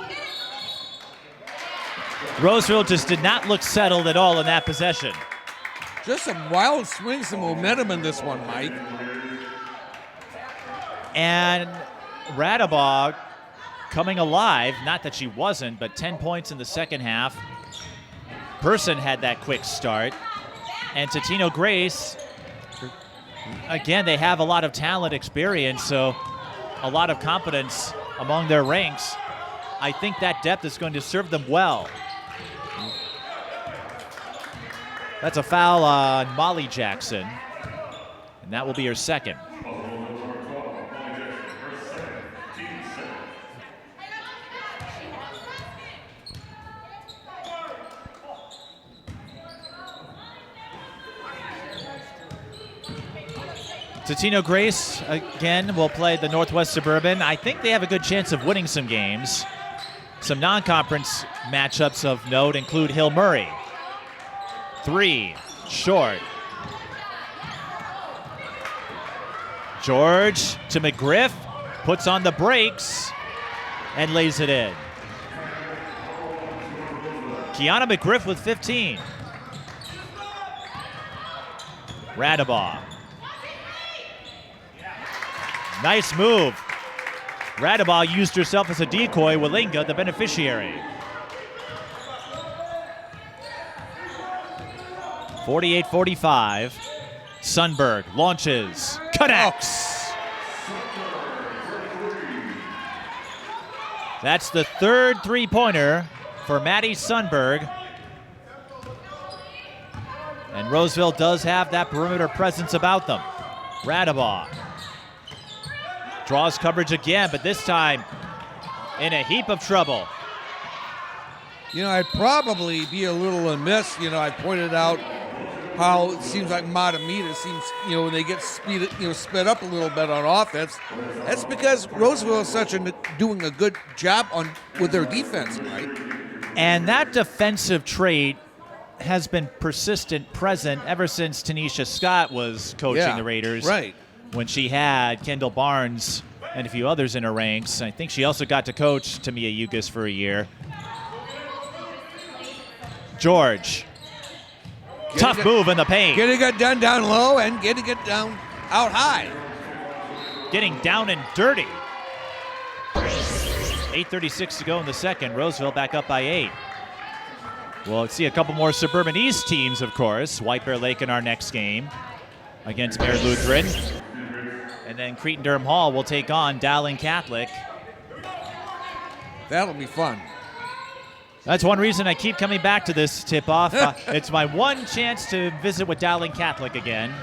Roseville just did not look settled at all in that possession. Just some wild swings and momentum in this one, Mike. And Radabaugh coming alive, not that she wasn't, but 10 points in the second half. Person had that quick start. And Totino-Grace, again, they have a lot of talent, experience, so a lot of confidence among their ranks. I think that depth is going to serve them well. That's a foul on Molly Jackson, and that will be her second. Totino-Grace, again, will play the Northwest Suburban. I think they have a good chance of winning some games. Some non-conference matchups of note include Hill Murray. 3, short. George to McGriff, puts on the brakes and lays it in. Kiyana McGriff with 15. Radabaugh. Nice move. Radabaugh used herself as a decoy, Willinga the beneficiary. 48-45. Sundberg launches, connects. That's the third three-pointer for Maddie Sundberg. And Roseville does have that perimeter presence about them. Radabaugh draws coverage again, but this time in a heap of trouble. I'd probably be a little amiss. I pointed out how it seems like Matamita seems, when they get sped up a little bit on offense, that's because Roseville is doing a good job with their defense, right? And that defensive trait has been persistent, present ever since Tanisha Scott was coaching the Raiders. Right. When she had Kendall Barnes and a few others in her ranks. I think she also got to coach Tamia Yugas for a year. George. Tough move in the paint. Getting it done down low and getting it down out high. Getting down and dirty. 8:36 to go in the second. Roseville back up by 8. We'll see a couple more Suburban East teams, of course. White Bear Lake in our next game against Mare Lutheran. And then Cretin-Derham Hall will take on Dowling Catholic. That'll be fun. That's one reason I keep coming back to this tip-off. It's my one chance to visit with Dowling Catholic again.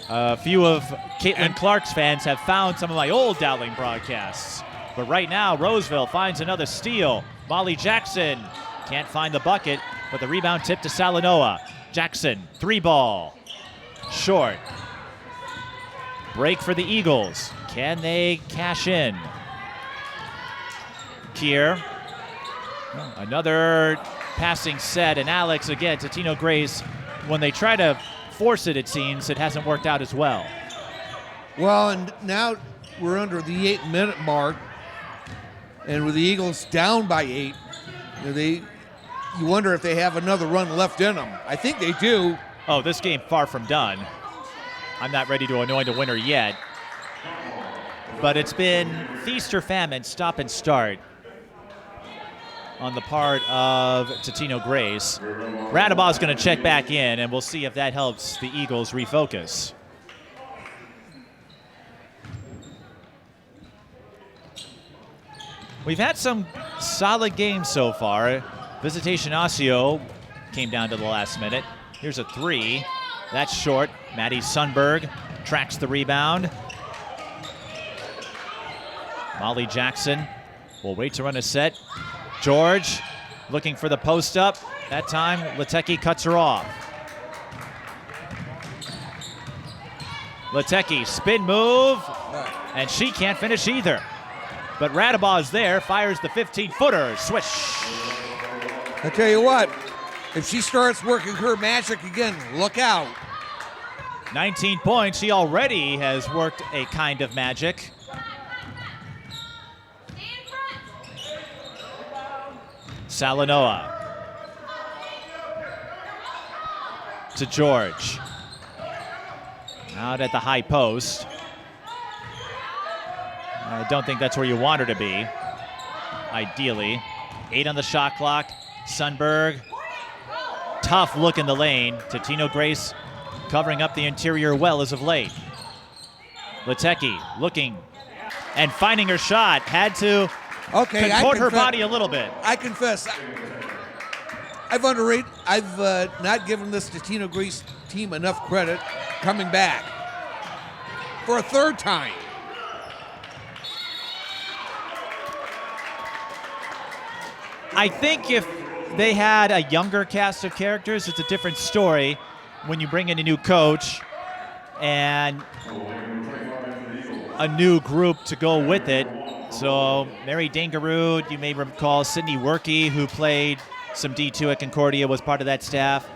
A few of Caitlin Clark's fans have found some of my old Dowling broadcasts. But right now, Roseville finds another steal. Molly Jackson can't find the bucket, but the rebound tip to Salinoa. Jackson, 3-ball. Short. Break for the Eagles. Can they cash in? Kier. Another passing set, and Alex again, Totino-Grace. When they try to force it, it seems, it hasn't worked out as well. Well, and now we're under the 8-minute mark, and with the Eagles down by 8, you wonder if they have another run left in them. I think they do. Oh, this game far from done. I'm not ready to anoint a winner yet. But it's been feast or famine, stop and start on the part of Totino-Grace. Radabaugh's going to check back in, and we'll see if that helps the Eagles refocus. We've had some solid games so far. Visitation Osseo came down to the last minute. Here's a 3. That's short. Maddie Sundberg tracks the rebound. Molly Jackson will wait to run a set. George looking for the post up. That time, Litecky cuts her off. Litecky, spin move, and she can't finish either. But Radabaugh is there, fires the 15-footer, swish. I tell you what, if she starts working her magic again, look out. 19 points, she already has worked a kind of magic. Salinoa to George. Out at the high post. I don't think that's where you want her to be, ideally. 8 on the shot clock. Sundberg. Tough look in the lane. Totino-Grace covering up the interior well as of late. Litecky looking and finding her shot. Had to contort her body a little bit. I confess, I've not given this Totino-Grace team enough credit coming back for a third time. I think if they had a younger cast of characters, it's a different story when you bring in a new coach and a new group to go with it. So Mary Dangarud, you may recall Sydney Workey, who played some D2 at Concordia, was part of that staff.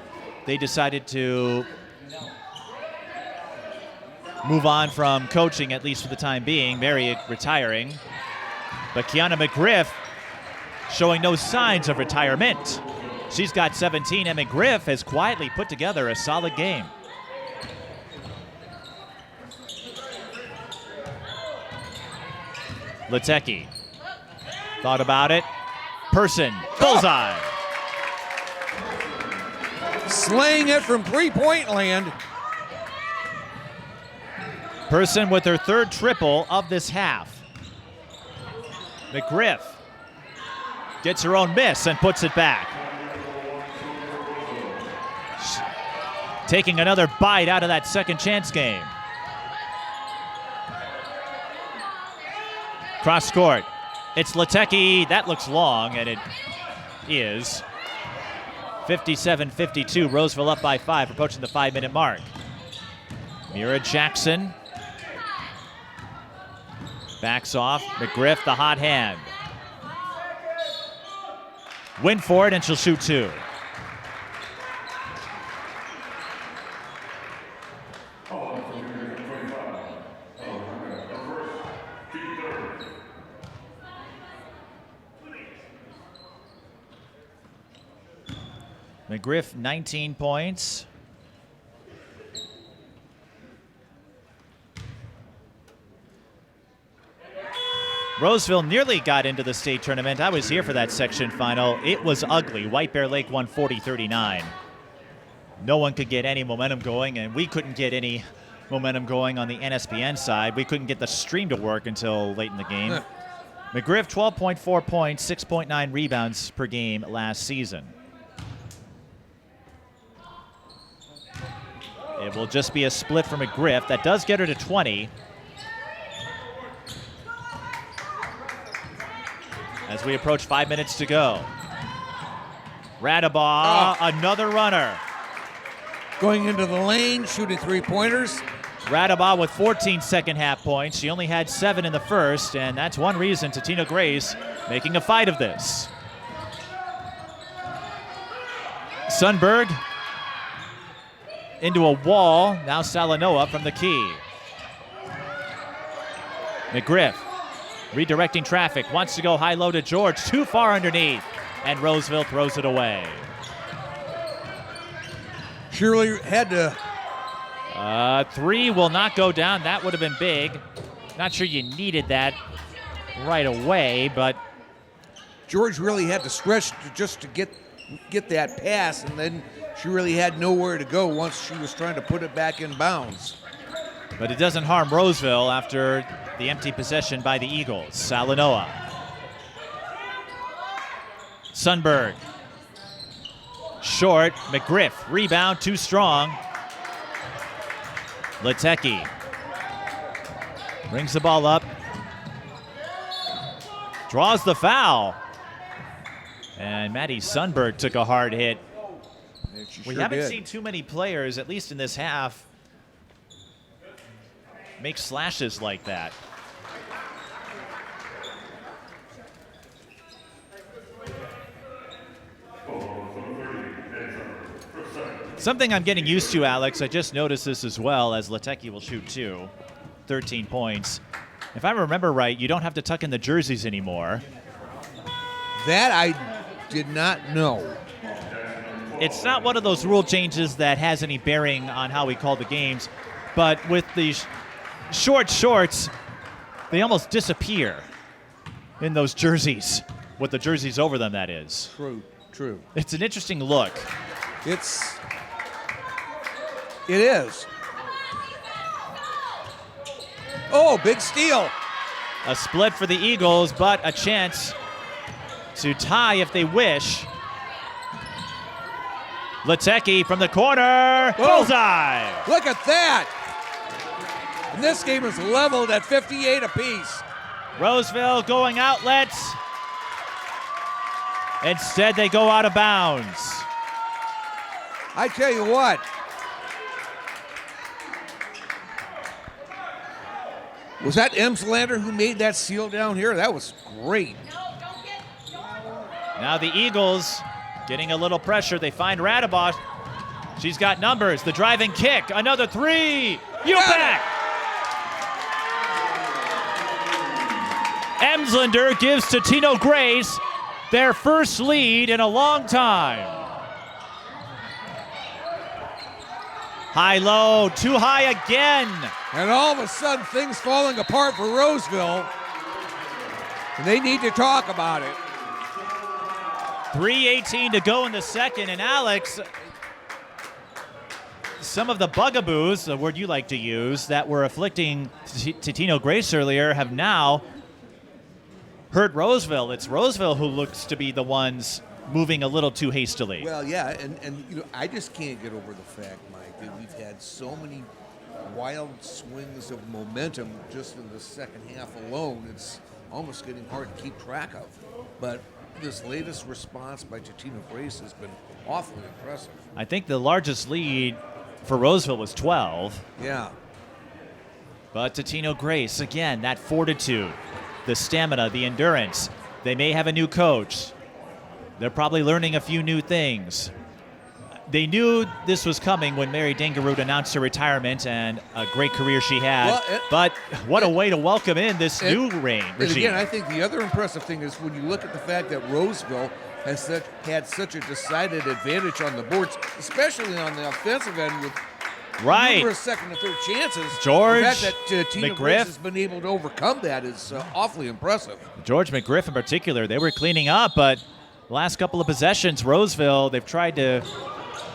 They decided to move on from coaching, at least for the time being. Mary retiring. But Kiyana McGriff showing no signs of retirement. She's got 17, and McGriff has quietly put together a solid game. Litecky thought about it. Person, bullseye. Slaying it from three-point land. Person with her third triple of this half. McGriff gets her own miss and puts it back. Taking another bite out of that second chance game. Cross court. It's Litecky. That looks long, and it is. 57-52, Roseville up by 5, approaching the 5-minute mark. Mira Jackson backs off. McGriff, the hot hand. Win for it, and she'll shoot 2. McGriff, 19 points. Roseville nearly got into the state tournament. I was here for that section final. It was ugly. White Bear Lake won 40-39. No one could get any momentum going, and we couldn't get any momentum going on the NSBN side. We couldn't get the stream to work until late in the game. McGriff, 12.4 points, 6.9 rebounds per game last season. It will just be a split for McGriff. That does get her to 20. As we approach 5 minutes to go. Radabaugh, another runner. Going into the lane, shooting 3-pointers. Radabaugh with 14 second-half points. She only had 7 in the first, and that's one reason Totino-Grace making a fight of this. Sundberg into a wall. Now Salanoa from the key. McGriff redirecting traffic. Wants to go high-low to George. Too far underneath. And Roseville throws it away. Surely had to. 3 will not go down. That would have been big. Not sure you needed that right away, but George really had to stretch just to get that pass, and then she really had nowhere to go once she was trying to put it back in bounds. But it doesn't harm Roseville after the empty possession by the Eagles. Salanoa. Sundberg. Short. McGriff. Rebound. Too strong. Litecky. Brings the ball up. Draws the foul. And Maddie Sundberg took a hard hit. We haven't seen too many players, at least in this half, make slashes like that. Something I'm getting used to, Alex, I just noticed this as well, as Litecky will shoot 2, 13 points. If I remember right, you don't have to tuck in the jerseys anymore. That I did not know. It's not one of those rule changes that has any bearing on how we call the games, but with the short shorts, they almost disappear in those jerseys, with the jerseys over them, that is. True. It's an interesting look. It is. Oh, big steal. A split for the Eagles, but a chance to tie if they wish. Litecky from the corner. Bullseye. Look at that. And this game is leveled at 58 apiece. Roseville going outlets. Instead, they go out of bounds. I tell you what. Was that Emslander who made that seal down here? That was great. Now the Eagles getting a little pressure. They find Radabaugh. She's got numbers. The driving kick. Another 3. You back. Emslander gives Totino-Grace their first lead in a long time. High-low, too high again. And all of a sudden, things falling apart for Roseville. And they need to talk about it. 3:18 to go in the second. And Alex, some of the bugaboos, the word you like to use, that were afflicting Totino-Grace earlier have now hurt Roseville. It's Roseville who looks to be the ones moving a little too hastily. Well, yeah, and you know, I just can't get over the fact, Mike, that we've had so many wild swings of momentum just in the second half alone. It's almost getting hard to keep track of. But this latest response by Totino-Grace has been Awfully impressive. I think the largest lead for Roseville was 12. Yeah. But Totino-Grace, again, that fortitude, the stamina, the endurance. They may have a new coach. They're probably learning a few new things. They knew this was coming when Mary Dangerud announced her retirement and a great career she had. But what a way to welcome in this new regime. And again, I think the other impressive thing is when you look at the fact that Roseville has had such a decided advantage on the boards, especially on the offensive end with numerous second and third chances. George the fact that Totino-Grace McGriff has been able to overcome that is awfully impressive. George McGriff in particular, they were cleaning up, but the last couple of possessions, Roseville, they've tried to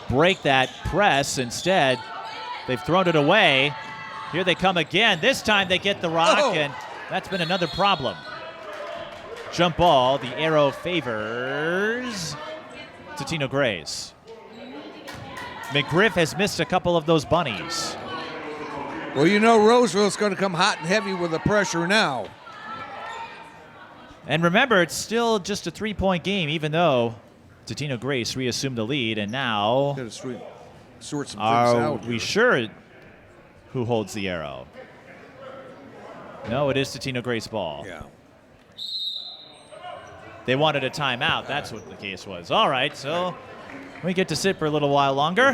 break that press. Instead, they've thrown it away. Here they come again. This time they get the rock, and that's been another problem. Jump ball, the arrow favors Totino-Grace. McGriff has missed a couple of those bunnies. Well, you know Roseville's going to come hot and heavy with the pressure now. And remember, it's still just a 3-point game, even though Totino-Grace reassumed the lead, and now Got to sort some things are out. we sure who holds the arrow? No, it is Totino-Grace ball. Yeah. They wanted a timeout. That's what the case was. All right, so we get to sit for a little while longer.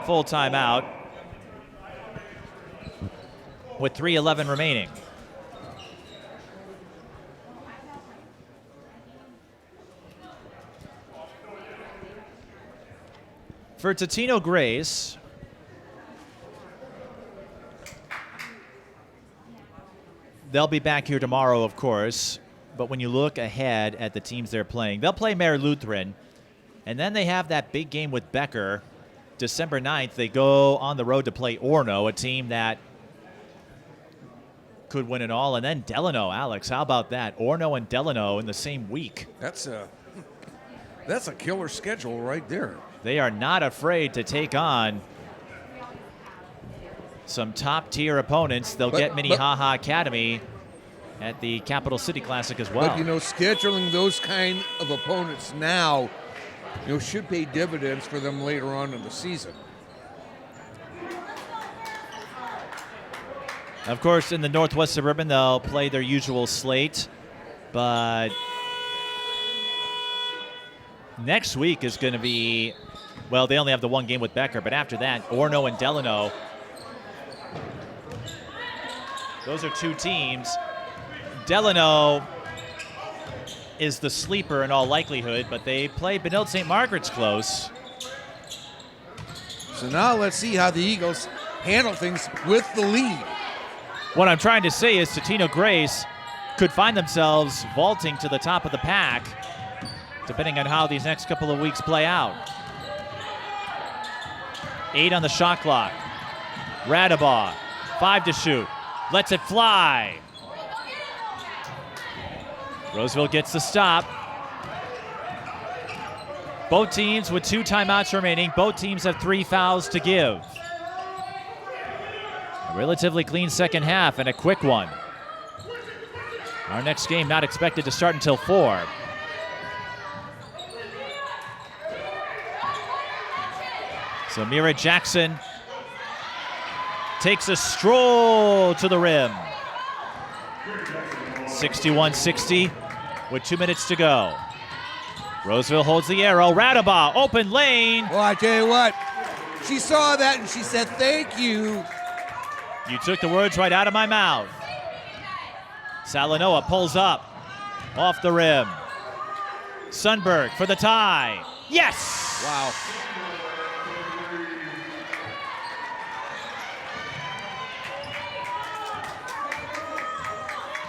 Full timeout with 3:11 remaining. For Totino-Grace, they'll be back here tomorrow, of course. But when you look ahead at the teams they're playing, they'll play Mare Lutheran, and then they have that big game with Becker. December 9th, they go on the road to play Orono, a team that could win it all. And then Delano, Alex, how about that? Orono and Delano in the same week. That's a killer schedule right there. They are not afraid to take on some top-tier opponents. They'll get Minnehaha Academy at the Capital City Classic as well. But, you know, scheduling those kind of opponents now, you know, should pay dividends for them later on in the season. Of course, in the Northwest Suburban, they'll play their usual slate, but next week is going to be, well, they only have the one game with Becker, but after that, Orono and Delano. Those are two teams. Delano is the sleeper in all likelihood, but they play Benilde St. Margaret's close. So now let's see how the Eagles handle things with the lead. What I'm trying to say is Totino-Grace could find themselves vaulting to the top of the pack, depending on how these next couple of weeks play out. 8 on the shot clock. Radabaugh, 5 to shoot. Lets it fly. Roseville gets the stop. Both teams with 2 timeouts remaining. Both teams have 3 fouls to give. A relatively clean second half and a quick one. Our next game not expected to start until 4. So Mira Jackson takes a stroll to the rim. 61-60 with 2 minutes to go. Roseville holds the arrow. Radabaugh, open lane. Well, I tell you what, she saw that and she said, thank you. You took the words right out of my mouth. Salanoa pulls up off the rim. Sundberg for the tie. Yes! Wow.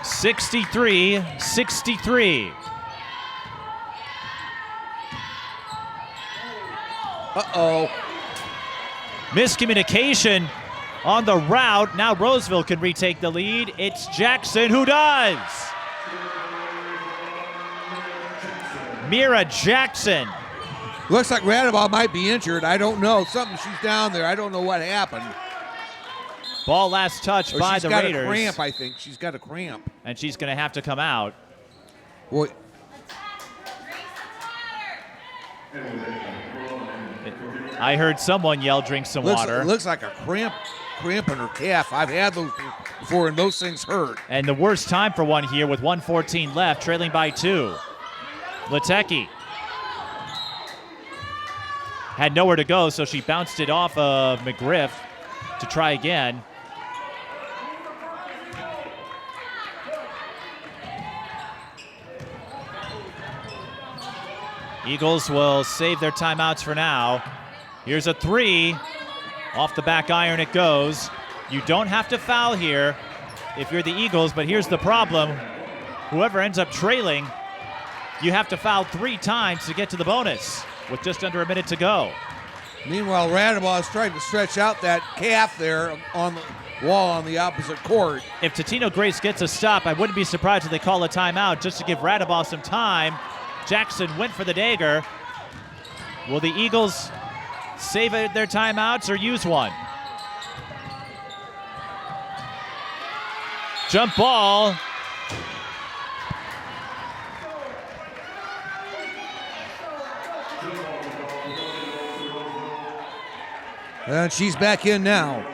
(63-63). Uh-oh. Miscommunication on the route. Now Roseville can retake the lead. It's Jackson who does. Mira Jackson. Looks like Radabaugh might be injured. I don't know. She's down there. I don't know what happened. Ball last touch by the Raiders. She's got a cramp, I think. She's got a cramp. And she's going to have to come out. Boy. I heard someone yell, drink some water. It looks like a cramp in her calf. I've had those before, and those things hurt. And the worst time for one here with 1:14 left, trailing by 2. Litecky had nowhere to go, so she bounced it off of McGriff to try again. Eagles will save their timeouts for now. Here's a 3. Off the back iron it goes. You don't have to foul here if you're the Eagles, but here's the problem. Whoever ends up trailing, you have to foul 3 times to get to the bonus with just under a minute to go. Meanwhile, Radabaugh is trying to stretch out that calf there on the wall on the opposite court. If Totino-Grace gets a stop, I wouldn't be surprised if they call a timeout just to give Radabaugh some time. Jackson went for the dagger. Will the Eagles save their timeouts or use one? Jump ball. And she's back in now.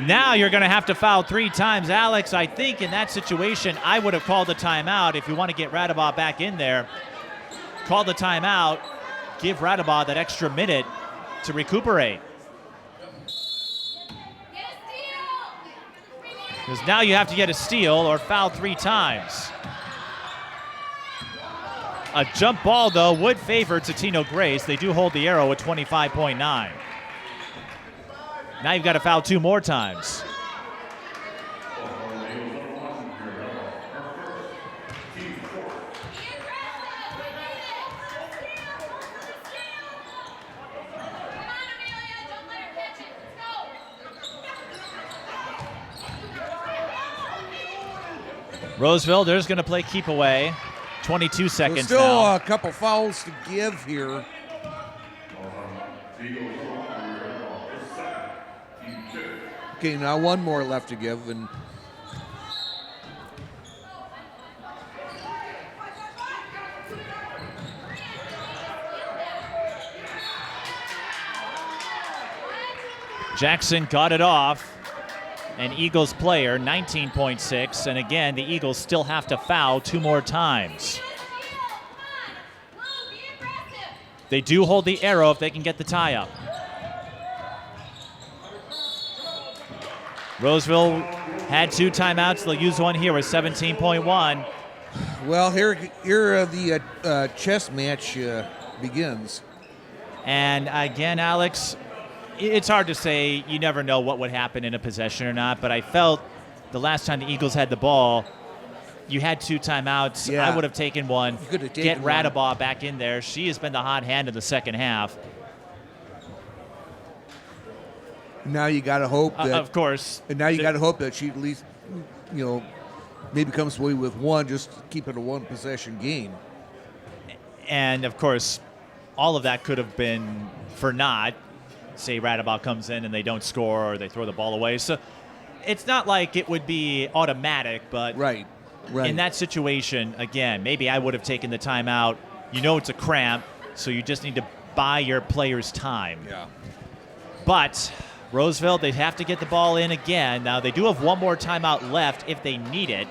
Now you're going to have to foul 3 times. Alex, I think in that situation, I would have called a timeout if you want to get Radabaugh back in there. Call the timeout. Give Radabaugh that extra minute to recuperate. Because now you have to get a steal or foul 3 times. A jump ball, though, would favor Totino-Grace. They do hold the arrow at 25.9. Now you've got to foul 2 more times. Roseville, they're just going to play keep away. 22 seconds There's still now. a couple fouls to give here. Okay, now one more left to give, and Jackson got it off. An Eagles player, 19.6, and again, the Eagles still have to foul 2 more times. They do hold the arrow if they can get the tie up. Roseville had 2 timeouts. They'll use one here with 17.1. well, here the chess match begins. And again, Alex, it's hard to say. You never know what would happen in a possession or not, but I felt the last time the Eagles had the ball, you had 2 timeouts. Yeah. I would have taken one. You could have Get taken one. Radabaugh back in there. She has been the hot hand in the second half. Now you got to hope that, Of course. and now you got to hope that she at least, maybe comes away with one, just to keep it a 1-possession game. And, of course, all of that could have been for naught. Say Radabaugh comes in and they don't score or they throw the ball away. So it's not like it would be automatic, but Right. in that situation, again, maybe I would have taken the timeout. You know it's a cramp, so you just need to buy your players time. Yeah. But Roseville, they have to get the ball in again. Now, they do have one more timeout left if they need it.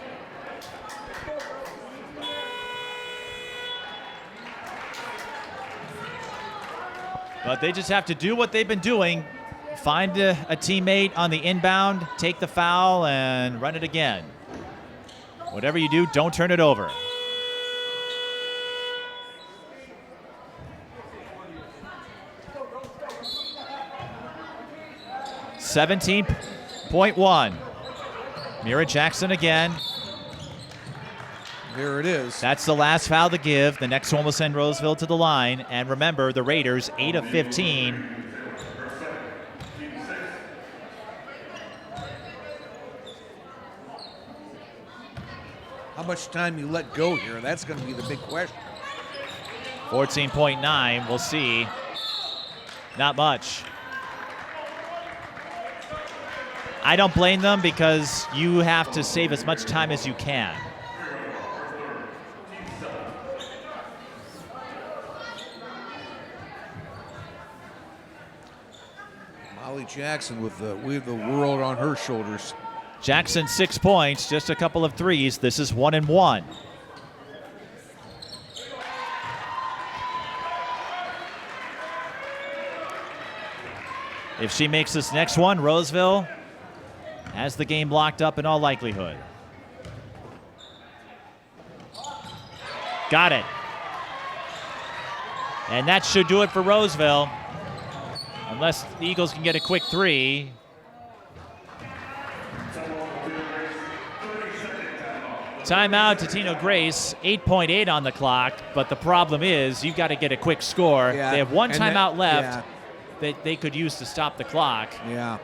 But they just have to do what they've been doing. Find a teammate on the inbound, take the foul, and run it again. Whatever you do, don't turn it over. .1. Mira Jackson again. There it is. That's the last foul to give. The next one will send Roseville to the line. And remember, the Raiders, 8 of 15. How much time you let go here? That's going to be the big question. 14.9. We'll see. Not much. I don't blame them because you have to save as much time as you can. Holly Jackson with the world on her shoulders. Jackson 6 points, just a couple of threes. This is 1-1. If she makes this next one, Roseville has the game locked up in all likelihood. Got it. And that should do it for Roseville. Unless the Eagles can get a quick three. Timeout, Totino-Grace, 8.8 on the clock, but the problem is you've got to get a quick score. Yeah, they have one timeout left yeah. that they could use to stop the clock. Yeah.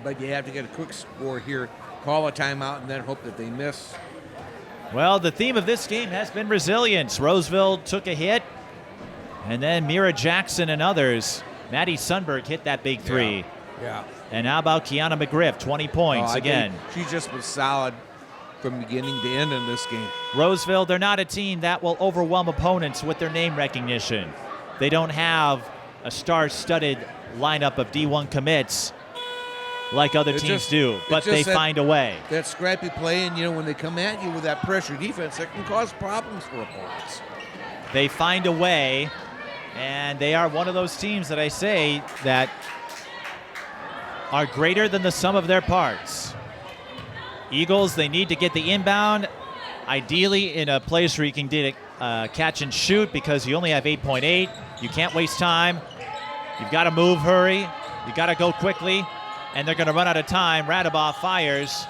But you have to get a quick score here, call a timeout, and then hope that they miss. Well, the theme of this game has been resilience. Roseville took a hit, and then Maria Jackson and others. Maddie Sundberg hit that big three. Yeah. And how about Kiyana McGriff, 20 points again. She just was solid from beginning to end in this game. Roseville, they're not a team that will overwhelm opponents with their name recognition. They don't have a star-studded lineup of D1 commits like other teams do, but they find a way. That scrappy play, and when they come at you with that pressure defense, that can cause problems for opponents. They find a way, and they are one of those teams that I say that are greater than the sum of their parts. Eagles, they need to get the inbound, ideally in a place where you can get a catch and shoot, because you only have 8.8. You can't waste time. You've got to move, hurry. You've got to go quickly, and they're going to run out of time. Radabaugh fires.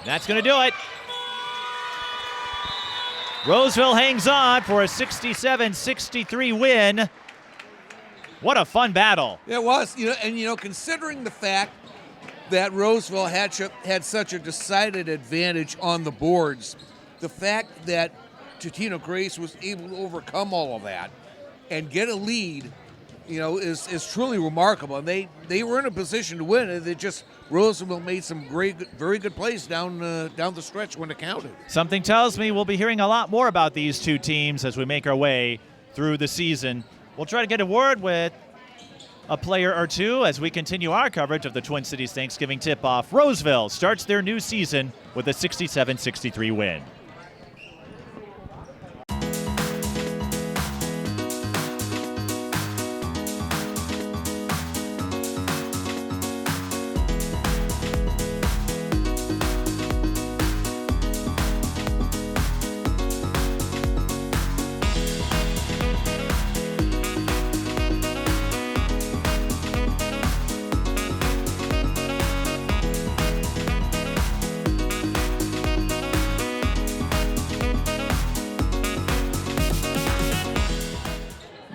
That's going to do it. Roseville hangs on for a 67-63 win. What a fun battle. It was, considering the fact that Roseville had such a decided advantage on the boards, the fact that Totino-Grace was able to overcome all of that and get a lead, is truly remarkable. And they were in a position to win, and Roseville made some very good plays down the stretch when it counted. Something tells me we'll be hearing a lot more about these two teams as we make our way through the season. We'll try to get a word with a player or two as we continue our coverage of the Twin Cities Thanksgiving tip-off. Roseville starts their new season with a 67-63 win.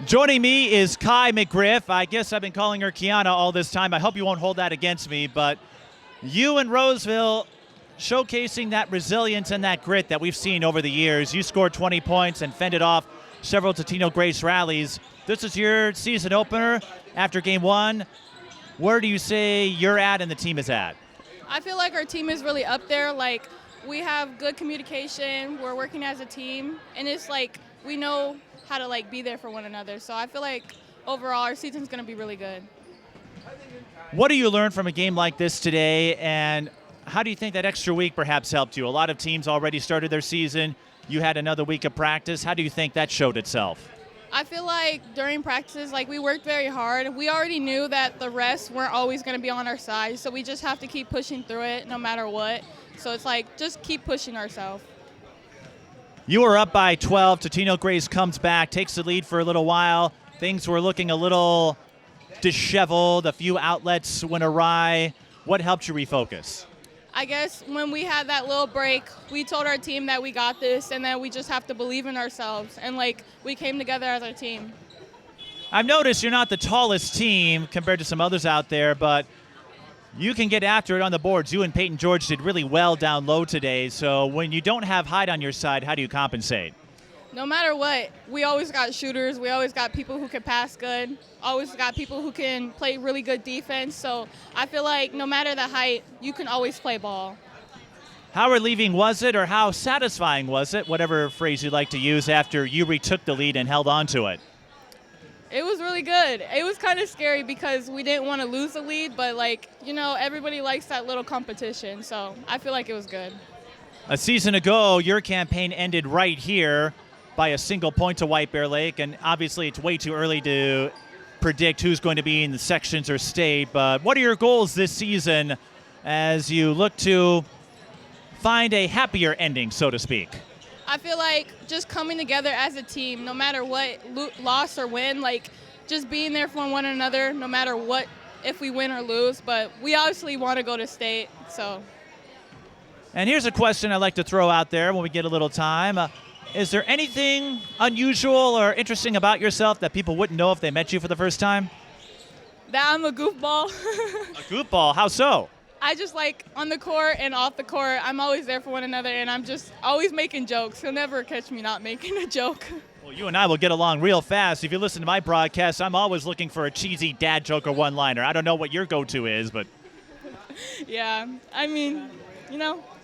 Joining me is Kiyana McGriff. I guess I've been calling her Kiyana all this time. I hope you won't hold that against me, but you and Roseville showcasing that resilience and that grit that we've seen over the years. You scored 20 points and fended off several Totino-Grace rallies. This is your season opener after game one. Where do you say you're at and the team is at? I feel like our team is really up there. We have good communication. We're working as a team, and it's we know how to be there for one another. So I feel like overall our season's going to be really good. What do you learn from a game like this today, and how do you think that extra week perhaps helped you? A lot of teams already started their season. You had another week of practice. How do you think that showed itself? I feel like during practices, we worked very hard. We already knew that the rest weren't always going to be on our side, so we just have to keep pushing through it no matter what. So it's just keep pushing ourselves. You were up by 12. Totino-Grace comes back, takes the lead for a little while. Things were looking a little disheveled. A few outlets went awry. What helped you refocus? I guess when we had that little break, we told our team that we got this and that we just have to believe in ourselves. And we came together as a team. I've noticed you're not the tallest team compared to some others out there, but you can get after it on the boards. You and Peyton George did really well down low today. So when you don't have height on your side, how do you compensate? No matter what, we always got shooters. We always got people who can pass good. Always got people who can play really good defense. So I feel like no matter the height, you can always play ball. How relieving was it, or how satisfying was it, whatever phrase you'd like to use, after you retook the lead and held on to it? It was really good. It was kind of scary because we didn't want to lose the lead, but everybody likes that little competition, so I feel like it was good. A season ago, your campaign ended right here by a single point to White Bear Lake, and obviously it's way too early to predict who's going to be in the sections or state, but what are your goals this season as you look to find a happier ending, so to speak? I feel like just coming together as a team, no matter what, loss or win, just being there for one another, no matter what, if we win or lose. But we obviously want to go to state, so. And here's a question I'd like to throw out there when we get a little time. Is there anything unusual or interesting about yourself that people wouldn't know if they met you for the first time? That I'm a goofball. A goofball? How so? I just on the court and off the court, I'm always there for one another, and I'm just always making jokes. He'll never catch me not making a joke. Well, you and I will get along real fast. If you listen to my broadcast, I'm always looking for a cheesy dad joke or one-liner. I don't know what your go-to is, but... Yeah, I mean,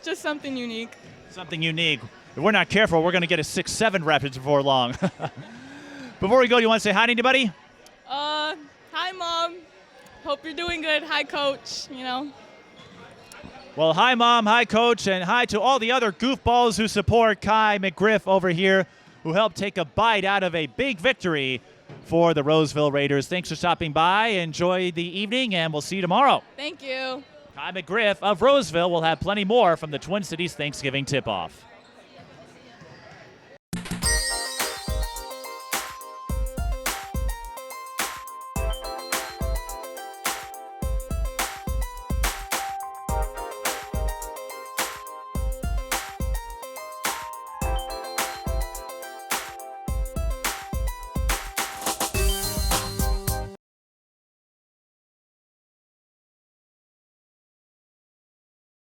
just something unique. Something unique. If we're not careful, we're going to get a 6'7" reference before long. Before we go, do you want to say hi to anybody? Hi, Mom. Hope you're doing good. Hi, Coach, Well, hi, Mom, hi, Coach, and hi to all the other goofballs who support Kiyana McGriff over here, who helped take a bite out of a big victory for the Roseville Raiders. Thanks for stopping by. Enjoy the evening, and we'll see you tomorrow. Thank you. Kiyana McGriff of Roseville will have plenty more from the Twin Cities Thanksgiving tip-off.